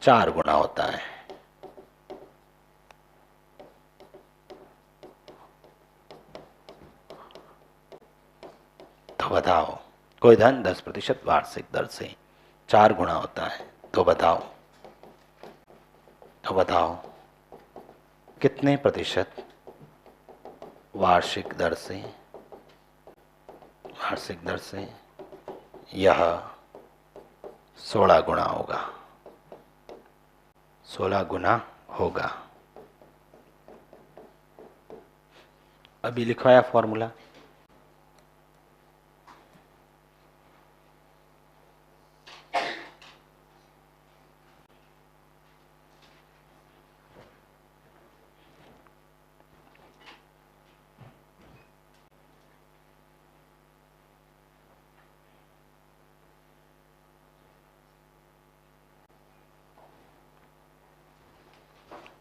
4 गुना होता है। तो बताओ, कोई धन 10% वार्षिक दर से 4 गुना होता है, तो बताओ कितने प्रतिशत वार्षिक दर से यह 16 गुना होगा। 16 गुना होगा। अभी लिखवाया फॉर्मूला।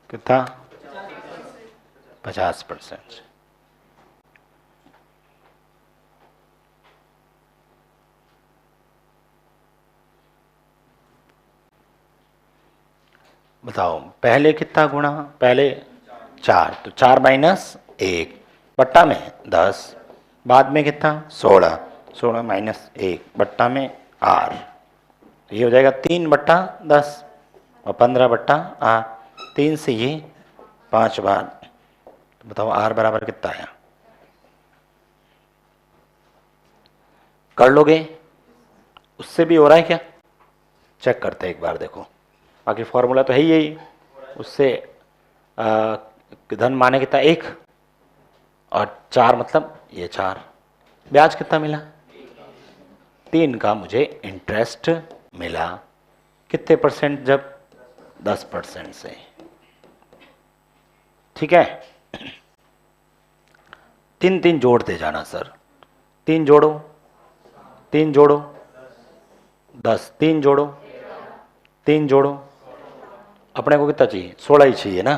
कितना? 50%। बताओ पहले कितना गुणा? पहले 4, तो 4 माइनस 1 बट्टा में 10, बाद में कितना? 16, 16 माइनस 1 बट्टा में r, ये हो जाएगा 3/10 और 15/8, 3 से ये 5 बार। तो बताओ r बराबर कितना आया? कर लोगे? उससे भी हो रहा है क्या? चेक करते हैं एक बार, देखो। बाकी फॉर्मूला तो है ही यही। उससे धन माने कितना? 1 और 4 मतलब ये 4। ब्याज कितना मिला? 3 का मुझे इंटरेस्ट मिला। कितने परसेंट? जब 10% से। ठीक है, 3 जोड़ते जाना सर। 3 जोड़ो, 3 जोड़ो 10, 3 जोड़ो, 3 जोड़ो, अपने को कितना चाहिए? 16 ही चाहिए ना।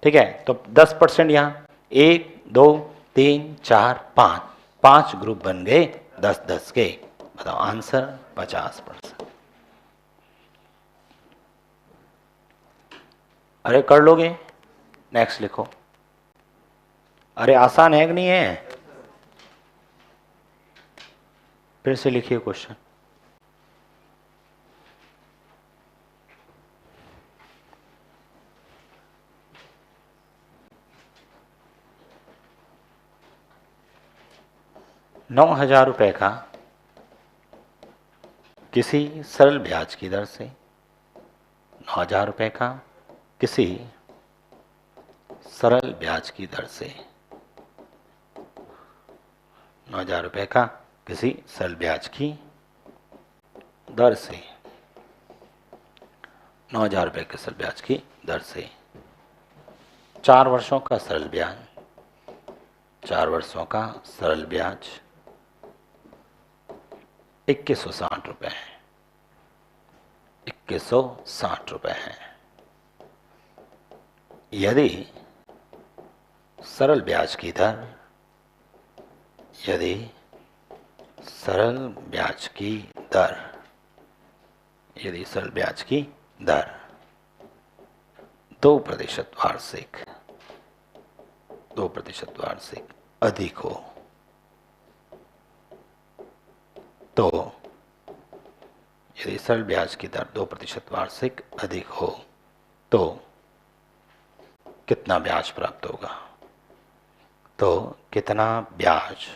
ठीक है, तो 10% यहाँ 1 2 3 4 5, 5 ग्रुप बन गए 10-10 के। बताओ आंसर 50%। अरे कर लोगे? नेक्स्ट लिखो। अरे आसान है कि नहीं है? फिर से लिखिए क्वेश्चन। ₹9,000 का किसी सरल ब्याज की दर से, ₹9,000 का किसी सरल ब्याज की दर से, ₹9,000 का किसी सरल ब्याज की दर से, ₹9,000 के सरल ब्याज की दर से 4 वर्षों का सरल ब्याज, 4 वर्षों का सरल ब्याज ₹2160 है। ₹2160 है। यदि सरल ब्याज की दर, यदि सरल ब्याज की दर, यदि सरल ब्याज की दर 2% वार्षिक, 2% वार्षिक अधिक हो, तो यदि सरल ब्याज की दर 2% वार्षिक अधिक हो तो कितना ब्याज प्राप्त होगा? तो कितना ब्याज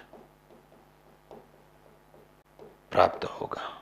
प्राप्त होगा?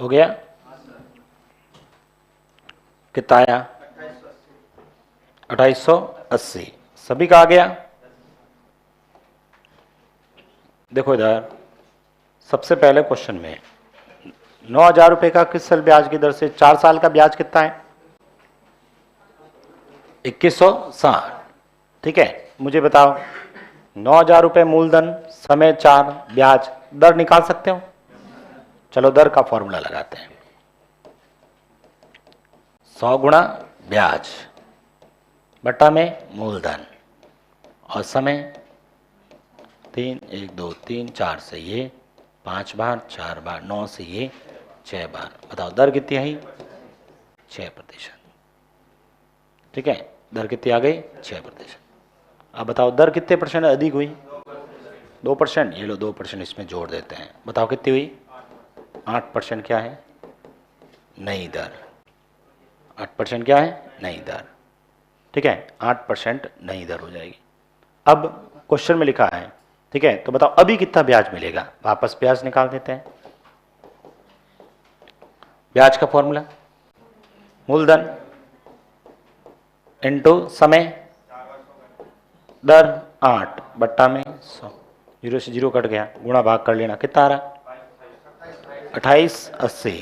हो गया? कितना आया? 2880। सभी का आ गया? देखो इधर सबसे पहले क्वेश्चन में 9,000 रुपए का किस साल ब्याज की दर से 4 साल का ब्याज कितना है? 2160। ठीक है, मुझे बताओ 9,000 रुपए मूलधन, समय 4, ब्याज, दर निकाल सकते हो? चलो दर का फॉर्मूला लगाते हैं। 100 गुणा ब्याज बटा में मूलधन और समय 3, 1, 2, 3, 4 से ये 5 बार, 4 बार, 9 से ये 6 बार। बताओ दर कितनी आई? 6%। ठीक है, दर कितनी आ गई? 6%। अब बताओ दर कितने परसेंट अधिक हुई? 2%। ये लो 2% इसमें जोड़ देते हैं। बताओ कितनी हुई? 8%। क्या है? नई दर। 8% क्या है? नई दर। ठीक है, 8% नई दर हो जाएगी। अब क्वेश्चन में लिखा है, ठीक है, तो बताओ अभी कितना ब्याज मिलेगा? वापस ब्याज निकाल देते हैं। ब्याज का फॉर्मूला मूलधन इंटू समय दर 8 बट्टा में 100। 0 से 0 कट गया, गुणा भाग कर लेना। कितना आ रहा? 2880।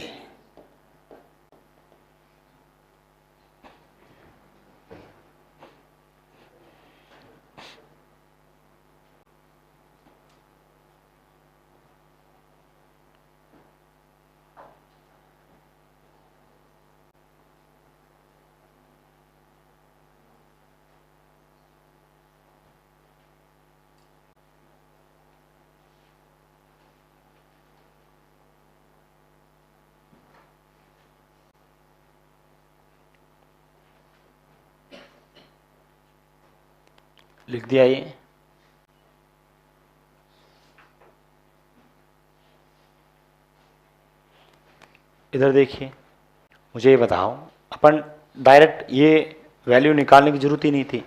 लिख दिया ये। इधर देखिए, मुझे ये बताओ, अपन डायरेक्ट ये वैल्यू निकालने की जरूरत ही नहीं थी।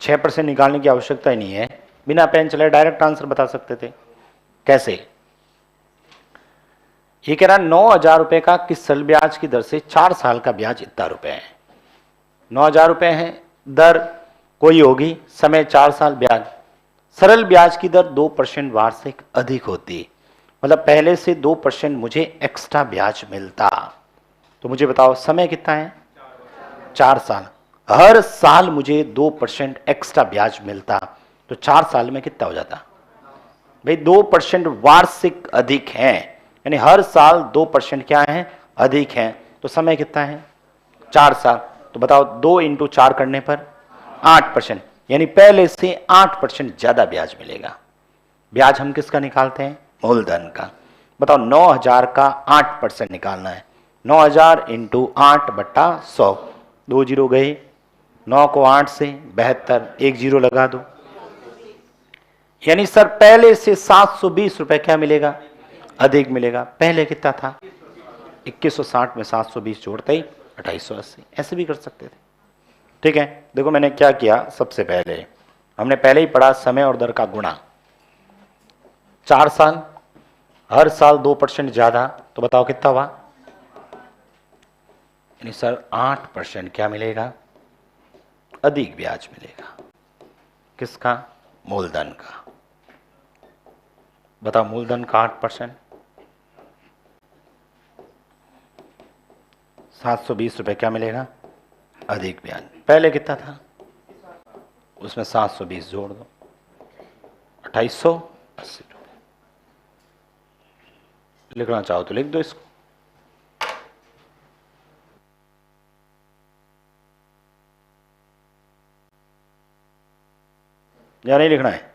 6% निकालने की आवश्यकता ही नहीं है। बिना पेन चलाए डायरेक्ट आंसर बता सकते थे। कैसे? ये कह रहा 9,000 रुपए का किस सरल ब्याज की दर से 4 साल का ब्याज इतना रुपए है। 9,000 रुपए है, दर कोई होगी, समय 4 साल, ब्याज। सरल ब्याज की दर 2% वार्षिक अधिक होती, मतलब पहले से 2% मुझे एक्स्ट्रा ब्याज मिलता। तो मुझे बताओ समय कितना है? 4 साल। हर साल मुझे 2% एक्स्ट्रा ब्याज मिलता, तो 4 साल में कितना हो जाता भाई? 2% वार्षिक अधिक है, यानी हर साल 2% क्या है? अधिक है। तो समय कितना है? 4 साल। तो बताओ 2 इंटू 4 करने पर 8%, यानी पहले से 8% ज्यादा ब्याज मिलेगा। ब्याज हम किसका निकालते हैं? मूलधन का। बताओ 9,000 का 8% निकालना है। 9,000 इंटू 8 बट्टा 100। 2 जीरो गए, 9 को 8 से 72, 1 जीरो लगा दो। यानी सर पहले से 720 रुपए क्या मिलेगा? अधिक मिलेगा। पहले कितना था? 2160 में 720 जोड़ते ही 2880। ऐसे भी कर सकते थे। ठीक है, देखो मैंने क्या किया। सबसे पहले हमने पहले ही पढ़ा समय और दर का गुणा। 4 साल, हर साल 2% ज्यादा, तो बताओ कितना हुआ? यानी सर 8% क्या मिलेगा? अधिक ब्याज मिलेगा। किसका? मूलधन का। बताओ मूलधन का 8%, 720 रुपए क्या मिलेगा? अधिक ब्याज। पहले कितना था? उसमें 720 जोड़ दो, 2880 रुपए। लिखना चाहो तो लिख दो इसको। या नहीं लिखना है?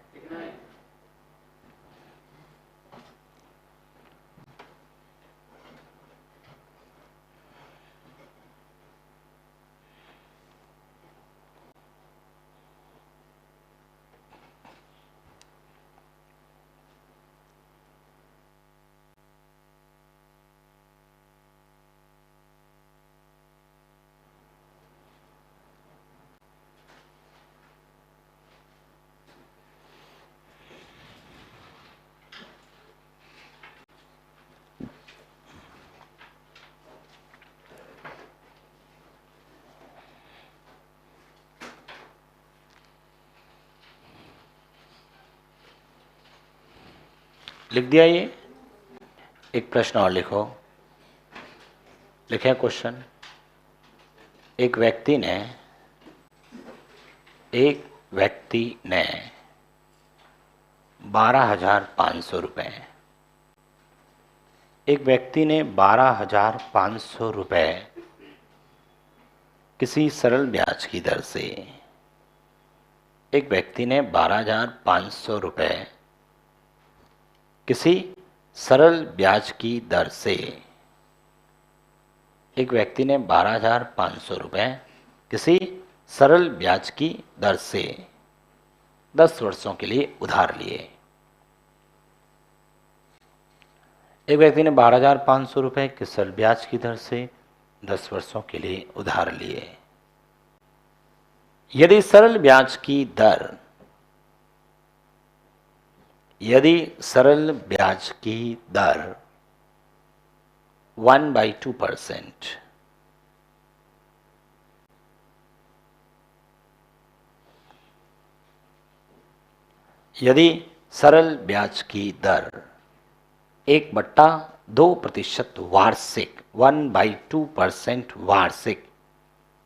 लिख दिया ये? एक प्रश्न और लिखो। लिखे क्वेश्चन। एक व्यक्ति ने 12,500 रुपए, एक व्यक्ति ने 12,500 रुपए किसी सरल ब्याज की दर से, एक व्यक्ति ने 12,500 रुपए किसी सरल ब्याज की दर से, एक व्यक्ति ने 12,500 रुपए किसी सरल ब्याज की दर से 10 वर्षों के लिए उधार लिए। एक व्यक्ति ने 12,500 रुपए किसी सरल ब्याज की दर से 10 वर्षों के लिए उधार लिए। यदि सरल ब्याज की दर 1/2%, यदि सरल ब्याज की दर 1/2% वार्षिक 1/2% वार्षिक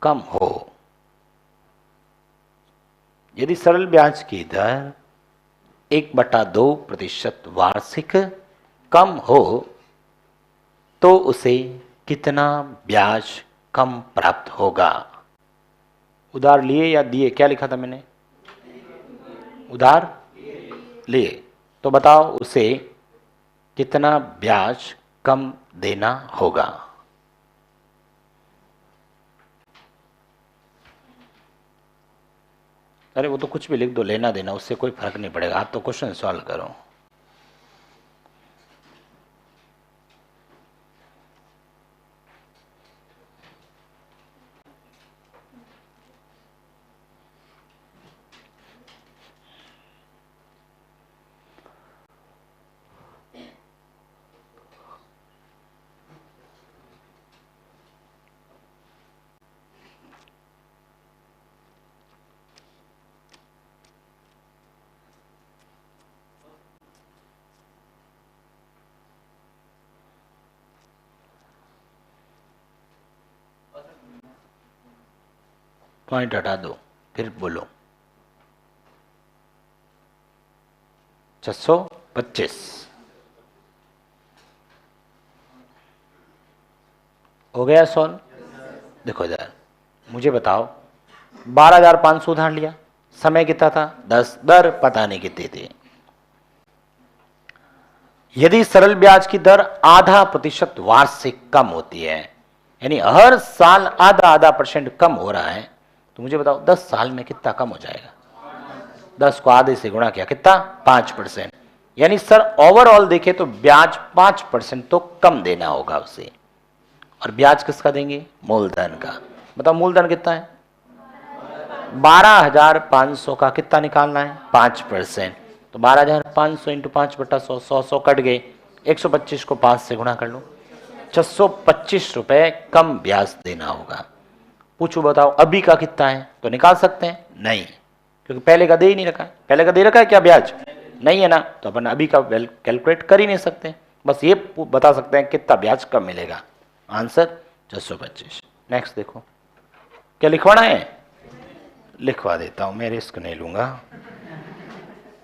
कम हो, यदि सरल ब्याज की दर 1/2% वार्षिक कम हो तो उसे कितना ब्याज कम प्राप्त होगा? उधार लिए या दिए? क्या लिखा था मैंने? उधार लिए। तो बताओ उसे कितना ब्याज कम देना होगा? अरे वो तो कुछ भी लिख दो, लेना देना उससे कोई फर्क नहीं पड़ेगा। आप तो क्वेश्चन सॉल्व करो। पॉइंट हटा दो, फिर बोलो। 625 हो गया सॉल्व? देखो इधर, मुझे बताओ 12,500 उधार लिया, समय कितना था? 10, दर पता नहीं कितनी थी। यदि सरल ब्याज की दर 0.5% वार्षिक कम होती है, यानी हर साल 0.5% कम हो रहा है, तो मुझे बताओ 10 साल में कितना कम हो जाएगा? 10 को आधे से गुणा किया, कितना? 5%। यानी सर ओवरऑल देखें तो ब्याज 5% तो कम देना होगा उसे। और ब्याज किसका देंगे? मूलधन का। बताओ मूलधन कितना है? 12,500 का कितना निकालना है? 5%। तो 12,500 इंटू 5/100, 100 कट गए, 125 को 5 से गुणा कर लो, 625 रुपए कम ब्याज देना होगा। पूछो बताओ अभी का कितना है? तो निकाल सकते हैं? नहीं, क्योंकि पहले का दे ही नहीं रखा है। पहले का दे रखा है क्या ब्याज? नहीं है ना, तो अपन अभी का कैलकुलेट कर ही नहीं सकते। बस ये बता सकते हैं कितना ब्याज कम मिलेगा। आंसर 625। नेक्स्ट देखो, क्या लिखवाना है? लिखवा देता हूं, मैं रिस्क नहीं लूंगा।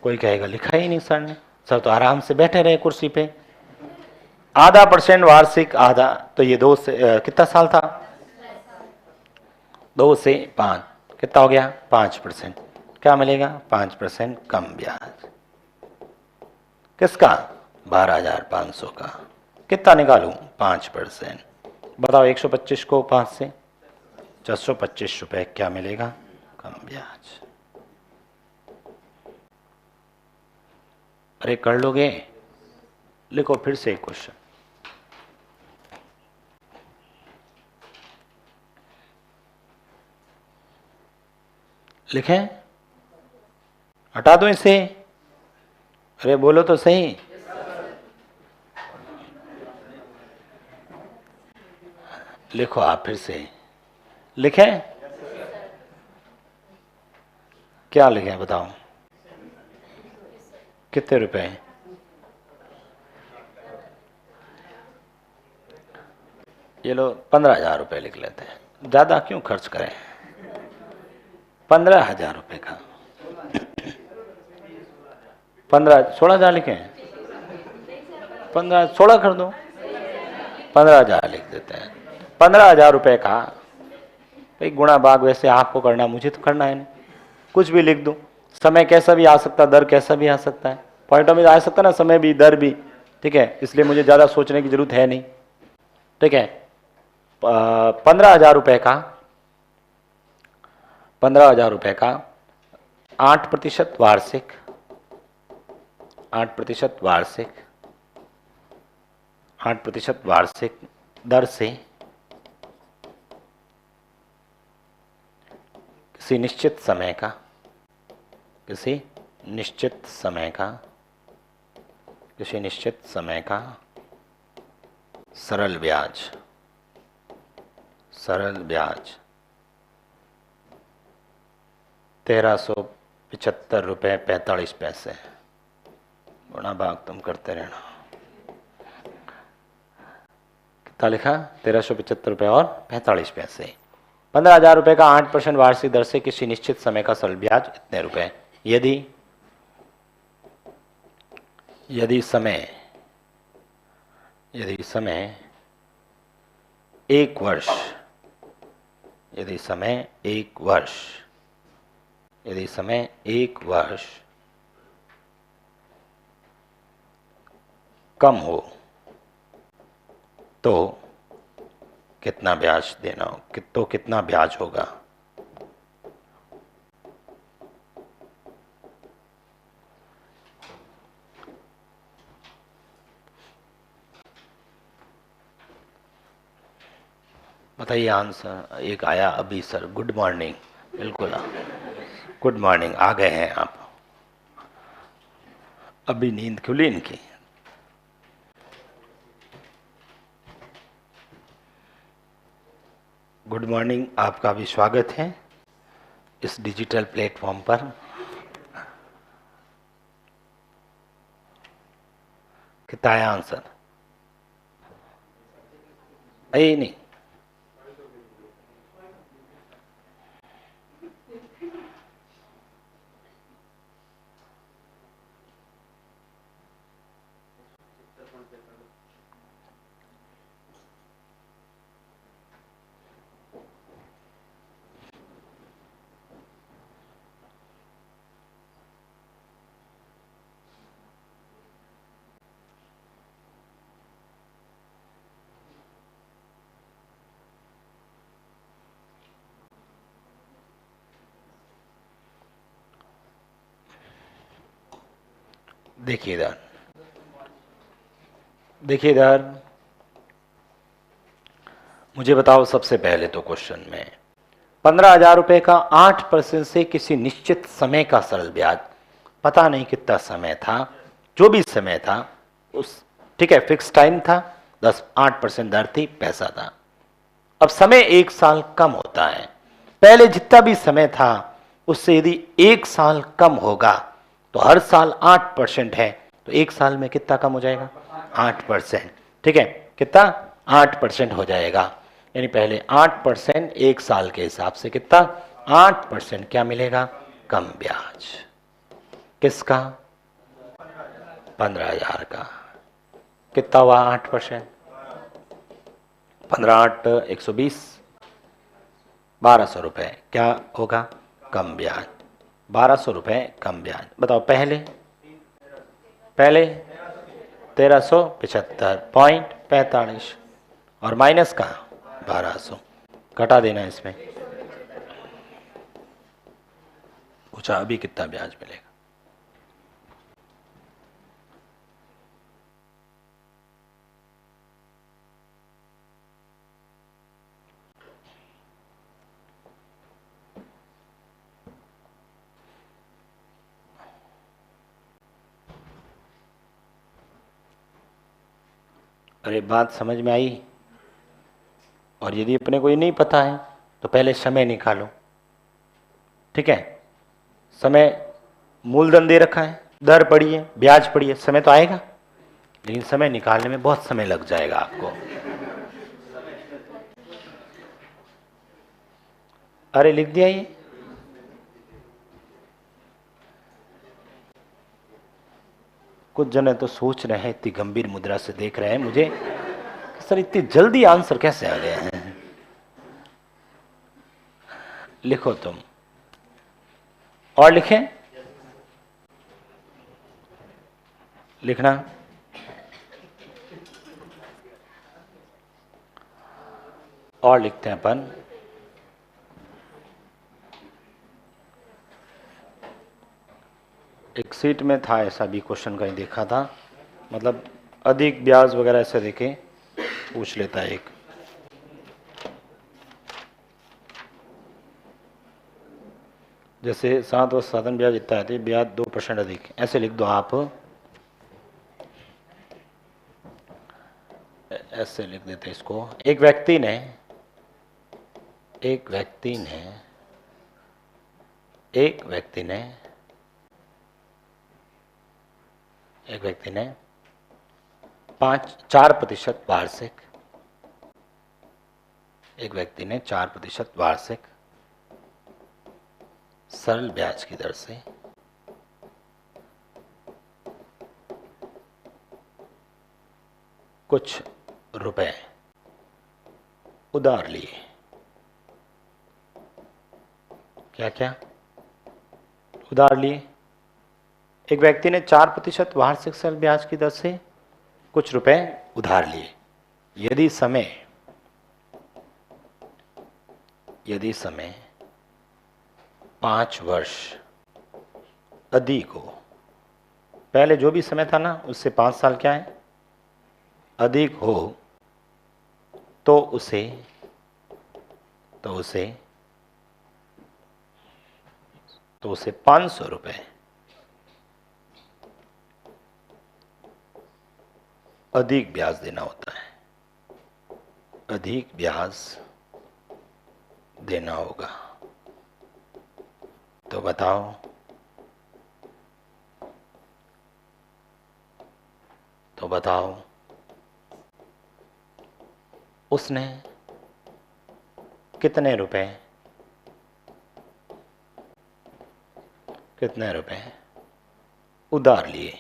कोई कहेगा लिखा ही नहीं सर ने। सर तो आराम से बैठे रहे कुर्सी पे। 0.5% वार्षिक, आधा तो ये 2 से कितना साल था? 2 से 5 कितना हो गया? 5%। क्या मिलेगा? 5% कम ब्याज। किसका? 12,500 का। कितना निकालूं? 5%। बताओ 125 को 5 से, 625 रुपए क्या मिलेगा? कम ब्याज। अरे कर लोगे? लिखो फिर से एक क्वेश्चन। लिखें? हटा दो इसे? अरे बोलो तो सही। लिखो आप फिर से। लिखें? क्या लिखें बताओ? कितने रुपए? ये लो 15,000 रुपये लिख लेते हैं, ज़्यादा क्यों खर्च करें। 15,000 रुपये का 16,000 लिखें, 16 कर दो, 15,000 लिख देते हैं। 15,000 रुपये का भाई गुणा भाग वैसे आपको करना, मुझे तो करना है नहीं, कुछ भी लिख दूं। समय कैसा भी आ सकता है, दर कैसा भी आ सकता है, पॉइंट ऑफ व्यू आ सकता है ना, समय भी दर भी, ठीक है, इसलिए मुझे ज़्यादा सोचने की जरूरत है नहीं, ठीक है। 15,000 रुपये का 15,000 रुपये का 8% वार्षिक 8% वार्षिक 8% वार्षिक दर से किसी निश्चित समय का किसी निश्चित समय का सरल ब्याज 1,375 रुपये 45 पैसे। गुणा भाग तुम करते रहना। कितना लिखा? 1,375 रुपये और 45 पैसे। 15,000 रुपये का 8% वार्षिक दर से किसी निश्चित समय का सरल ब्याज इतने रुपए। यदि समय एक वर्ष यदि समय एक वर्ष कम हो तो कितना ब्याज देना हो, तो कितना ब्याज होगा? बताइए आंसर। एक आया अभी सर, गुड मॉर्निंग। बिल्कुल गुड मॉर्निंग, आ गए हैं आप। अभी नींद खुली इनकी। गुड मॉर्निंग, आपका भी स्वागत है इस डिजिटल प्लेटफॉर्म पर। कितना आया आंसर? नहीं, देखिए इधर, मुझे बताओ सबसे पहले तो क्वेश्चन में 15,000 रुपये का 8% से किसी निश्चित समय का सरल ब्याज, पता नहीं कितना समय था, जो भी समय था उस, ठीक है, फिक्स टाइम था, 8% दर थी, पैसा था। अब समय 1 साल कम होता है, पहले जितना भी समय था उससे यदि 1 साल कम होगा तो हर साल 8% है, तो 1 साल में कितना कम हो जाएगा? 8%, ठीक है, कितना? 8% हो जाएगा। यानी पहले 8%, 1 साल के हिसाब से कितना? 8% क्या मिलेगा? कम ब्याज। किसका? 15,000 का। कितना हुआ 8%? 15 8 120, 1,200 रुपये क्या होगा? कम ब्याज। 1,200 रुपये कम ब्याज। बताओ पहले 1,375.45 और माइनस का 1,200, घटा देना इसमें। पूछा अभी कितना ब्याज मिलेगा? अरे बात समझ में आई? और यदि अपने को ये नहीं पता है तो पहले समय निकालो, ठीक है। समय मूलधन दे रखा है, दर पड़ी है, ब्याज पड़ी है, समय तो आएगा, लेकिन समय निकालने में बहुत समय लग जाएगा आपको। अरे लिख दिया ये। कुछ जने तो सोच रहे हैं, इतनी गंभीर मुद्रा से देख रहे हैं मुझे, सर इतनी जल्दी आंसर कैसे आ गए हैं। लिखो तुम, और लिखें, लिखना। और लिखते हैं अपन, एक सीट में था ऐसा भी क्वेश्चन कहीं देखा था, मतलब अधिक ब्याज वगैरह ऐसे देखे पूछ लेता है एक। जैसे 7 वर्ष साधन ब्याज इतना है, ब्याज 2% अधिक, ऐसे लिख दो आप, ऐसे लिख देते इसको। एक व्यक्ति ने एक व्यक्ति ने 4% वार्षिक, एक व्यक्ति ने 4% वार्षिक सरल ब्याज की दर से कुछ रुपए उधार लिए। क्या क्या उधार लिए? एक व्यक्ति ने 4% वार्षिक सरल ब्याज की दर से कुछ रुपए उधार लिए। यदि समय 5 वर्ष अधिक हो, पहले जो भी समय था ना उससे 5 साल क्या है अधिक हो, तो उसे 500 रुपए अधिक ब्याज देना होता है, अधिक ब्याज देना होगा। तो बताओ उसने कितने रुपए उधार लिए?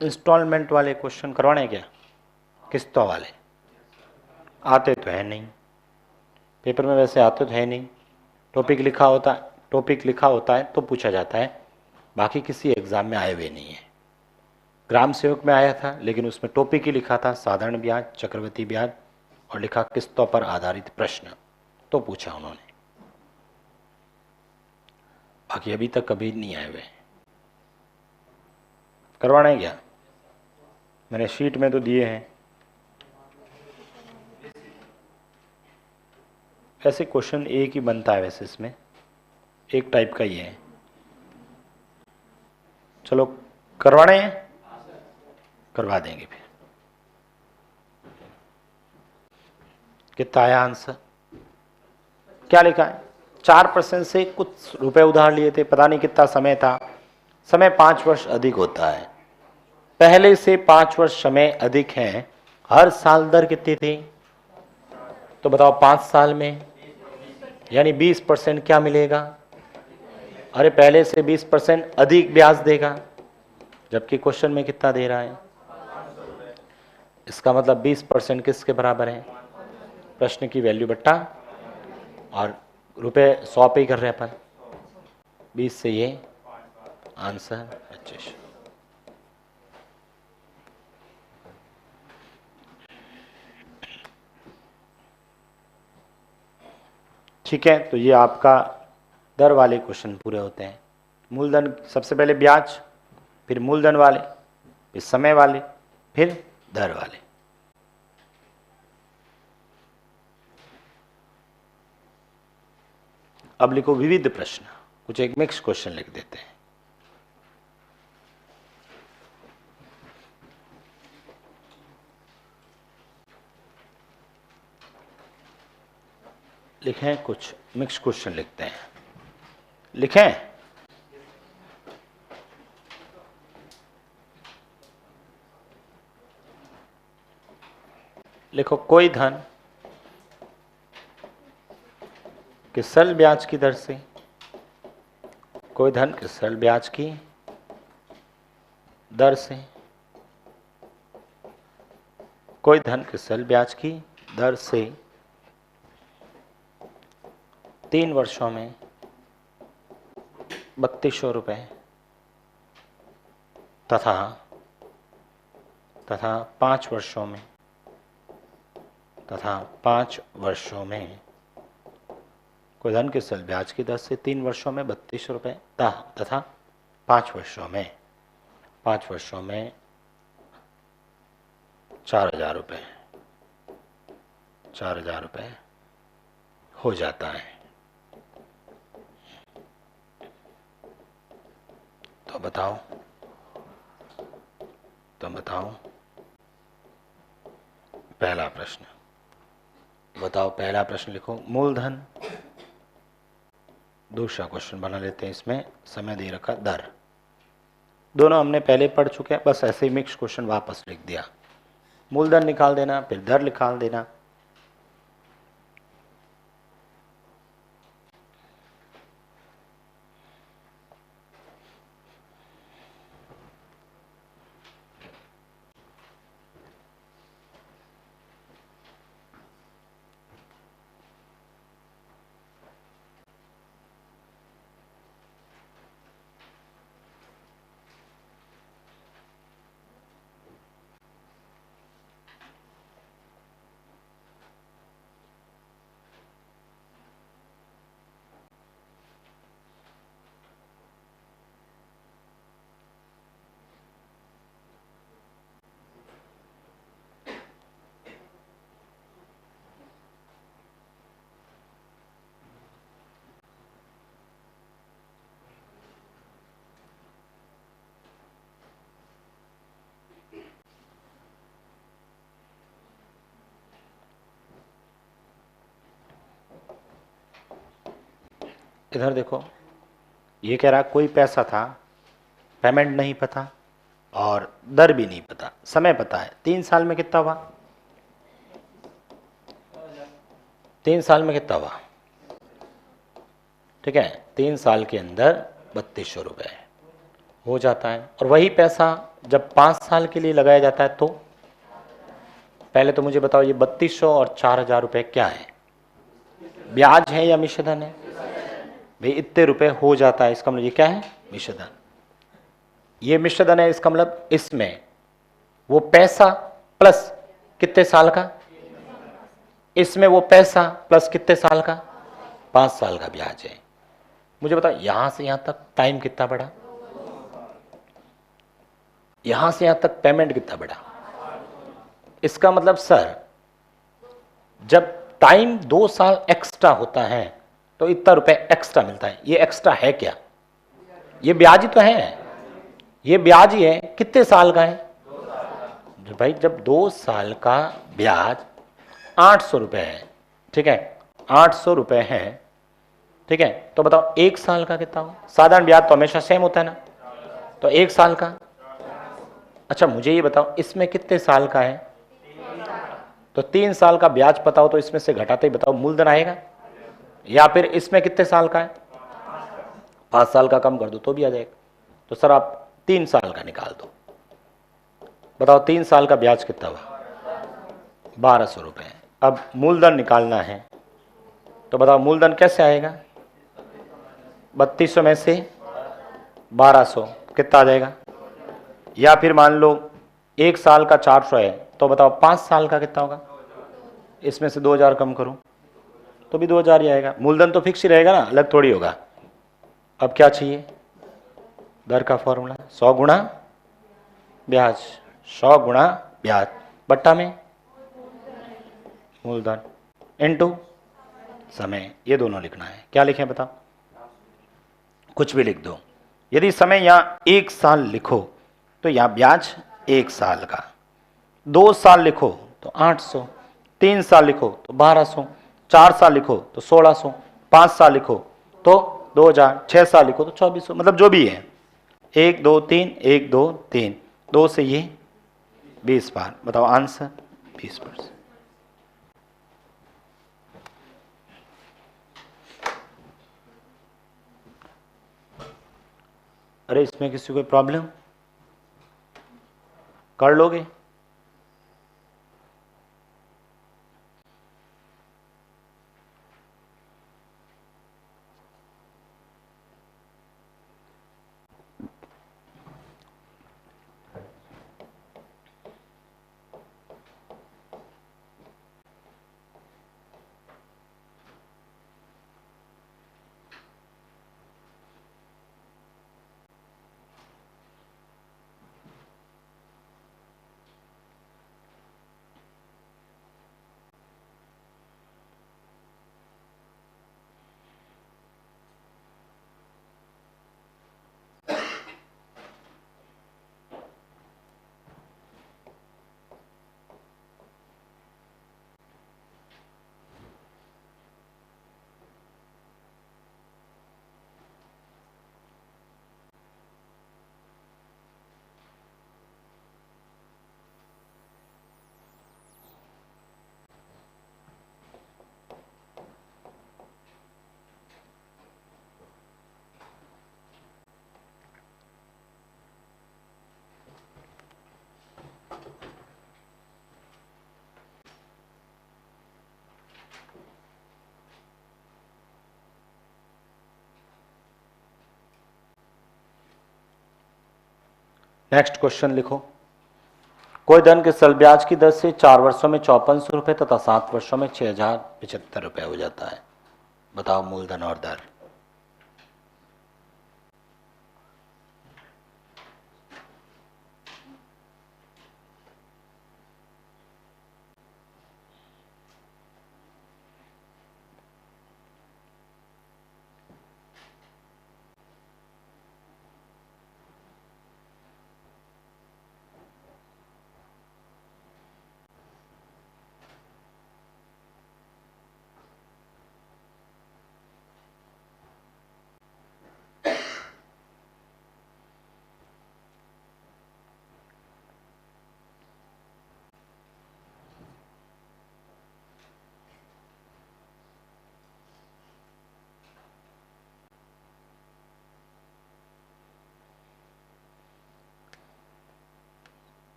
इंस्टॉलमेंट वाले क्वेश्चन करवाने क्या, किस्तों वाले? आते तो है नहीं पेपर में, वैसे आते तो है नहीं। टॉपिक लिखा होता है तो पूछा जाता है, बाकी किसी एग्जाम में आए हुए नहीं है। ग्राम सेवक में आया था, लेकिन उसमें टॉपिक ही लिखा था साधारण ब्याज, चक्रवृद्धि ब्याज, और लिखा किस्तों पर आधारित प्रश्न, तो पूछा उन्होंने। बाकी अभी तक कभी नहीं आए हुए। करवाना है क्या? मैंने शीट में तो दिए हैं। ऐसे क्वेश्चन एक ही बनता है वैसे, इसमें एक टाइप का ही है। चलो करवाने हैं, करवा देंगे। फिर कितना आया आंसर? क्या लिखा है? 4% से कुछ रुपए उधार लिए थे, पता नहीं कितना समय था। समय 5 वर्ष अधिक होता है, पहले से 5 वर्ष समय अधिक है। हर साल दर कितनी थी? तो बताओ 5 साल में यानी 20% क्या मिलेगा? अरे पहले से 20% अधिक ब्याज देगा, जबकि क्वेश्चन में कितना दे रहा है? इसका मतलब 20% किसके बराबर है? प्रश्न की वैल्यू बट्टा, और रुपए 100 पे ही कर रहे हैं अपन, 20 से ये आंसर 25। ठीक है, तो ये आपका दर वाले क्वेश्चन पूरे होते हैं। मूलधन सबसे पहले ब्याज, फिर मूलधन वाले, फिर समय वाले, फिर दर वाले। अब लिखो विविध प्रश्न। कुछ एक मिक्स क्वेश्चन लिख देते हैं। लिखें, कुछ मिक्स क्वेश्चन लिखते हैं। लिखें, लिखो कोई धन कि सरल ब्याज की दर से, कोई धन कि सरल ब्याज की दर से, कोई धन कि सरल ब्याज की दर से 3 वर्षों में 3200 रुपये तथा 5 वर्षों में 5 कोई धन के सरल ब्याज की दर से 3 वर्षों में 3200 रुपये तथा 5 वर्षों में 4000 रुपये 4000 रुपये हो जाता है। तो बताओ पहला प्रश्न बताओ, पहला प्रश्न लिखो मूलधन। दूसरा क्वेश्चन बना लेते हैं, इसमें समय दे रखा दर। दोनों हमने पहले पढ़ चुके हैं, बस ऐसे ही मिक्स क्वेश्चन वापस लिख दिया। मूलधन निकाल देना, फिर दर निकाल देना। इधर देखो, ये कह रहा कोई पैसा था, पेमेंट नहीं पता और दर भी नहीं पता, समय पता है। 3 साल में कितना हुआ? 3 साल में कितना हुआ? ठीक है, 3 साल के अंदर 3200 रुपये हो जाता है। और वही पैसा जब 5 साल के लिए लगाया जाता है तो पहले तो मुझे बताओ, ये 3200 और 4000 रुपये क्या है? ब्याज है या मिश्रधन है? भाई इतने रुपए हो जाता है, इसका मतलब ये क्या है? मिश्रधन। ये मिश्रधन है, इसका मतलब इसमें वो पैसा प्लस कितने साल का, इसमें वो पैसा प्लस कितने साल का, 5 साल का ब्याज है। मुझे बताओ यहां से यहां तक टाइम कितना बढ़ा, यहां से यहां तक पेमेंट कितना बढ़ा। इसका मतलब सर जब टाइम 2 साल एक्स्ट्रा होता है तो इतना रुपए एक्स्ट्रा मिलता है। ये एक्स्ट्रा है क्या? ये ब्याज ही तो है, ये ब्याज ही है। कितने साल का है? जो भाई जब 2 साल का ब्याज 800 रुपए है, ठीक है, 800 रुपए है, ठीक है, तो बताओ 1 साल का कितना होगा? साधारण ब्याज तो हमेशा सेम होता है ना, तो 1 साल का। अच्छा मुझे ये बताओ इसमें कितने साल का है? तो 3 साल का ब्याज पता हो तो इसमें से घटाते ही बताओ मूलधन आएगा, या फिर इसमें कितने साल का है? 5 साल का कम कर दो तो भी आ जाएगा। तो सर आप 3 साल का निकाल दो, बताओ 3 साल का ब्याज कितना हुआ? 1200 रुपये। अब मूलधन निकालना है तो बताओ मूलधन कैसे आएगा? 3200 में से 1200 कितना आ जाएगा? या फिर मान लो 1 साल का 400 है तो बताओ 5 साल का कितना होगा? इसमें से 2000 कम करो तो भी 2000 ही आएगा। मूलधन तो फिक्स ही रहेगा ना, अलग थोड़ी होगा। अब क्या चाहिए? दर का फॉर्मूला 100 गुणा ब्याज, 100 गुणा ब्याज बट्टा में मूलधन इनटू समय। ये दोनों लिखना है। क्या लिखें बताओ? कुछ भी लिख दो। यदि समय यहाँ 1 साल लिखो तो यहाँ ब्याज 1 साल का, 2 साल लिखो तो 800, 3 साल लिखो तो 1200, 4 साल लिखो तो 1600, 5 साल लिखो तो 2000, 6 साल लिखो तो 2400, मतलब जो भी है। 1 2 3, 1 2 3, 2 से ये 20 बार। बताओ आंसर 20%। अरे इसमें किसी को प्रॉब्लम? कर लोगे? नेक्स्ट क्वेश्चन लिखो। कोई धन के सरल ब्याज की दर से 4 वर्षों में 5400 रुपए तथा 7 वर्षों में 6075 रुपए हो जाता है। बताओ मूलधन और दर।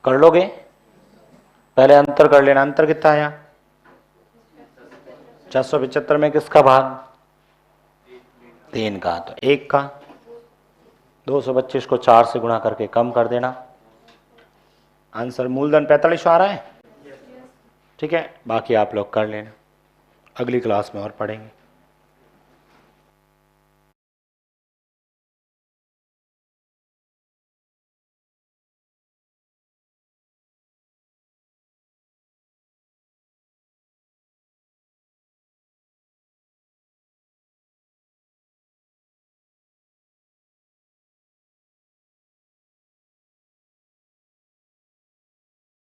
कर लोगे? पहले अंतर कर लेना। अंतर कितना आया? 475 में किसका भाग? 3 का, तो 1 का। 225 को 4 से गुणा करके कम कर देना। आंसर मूलधन 4500 आ रहा है। ठीक है, बाकी आप लोग कर लेना, अगली क्लास में और पढ़ेंगे।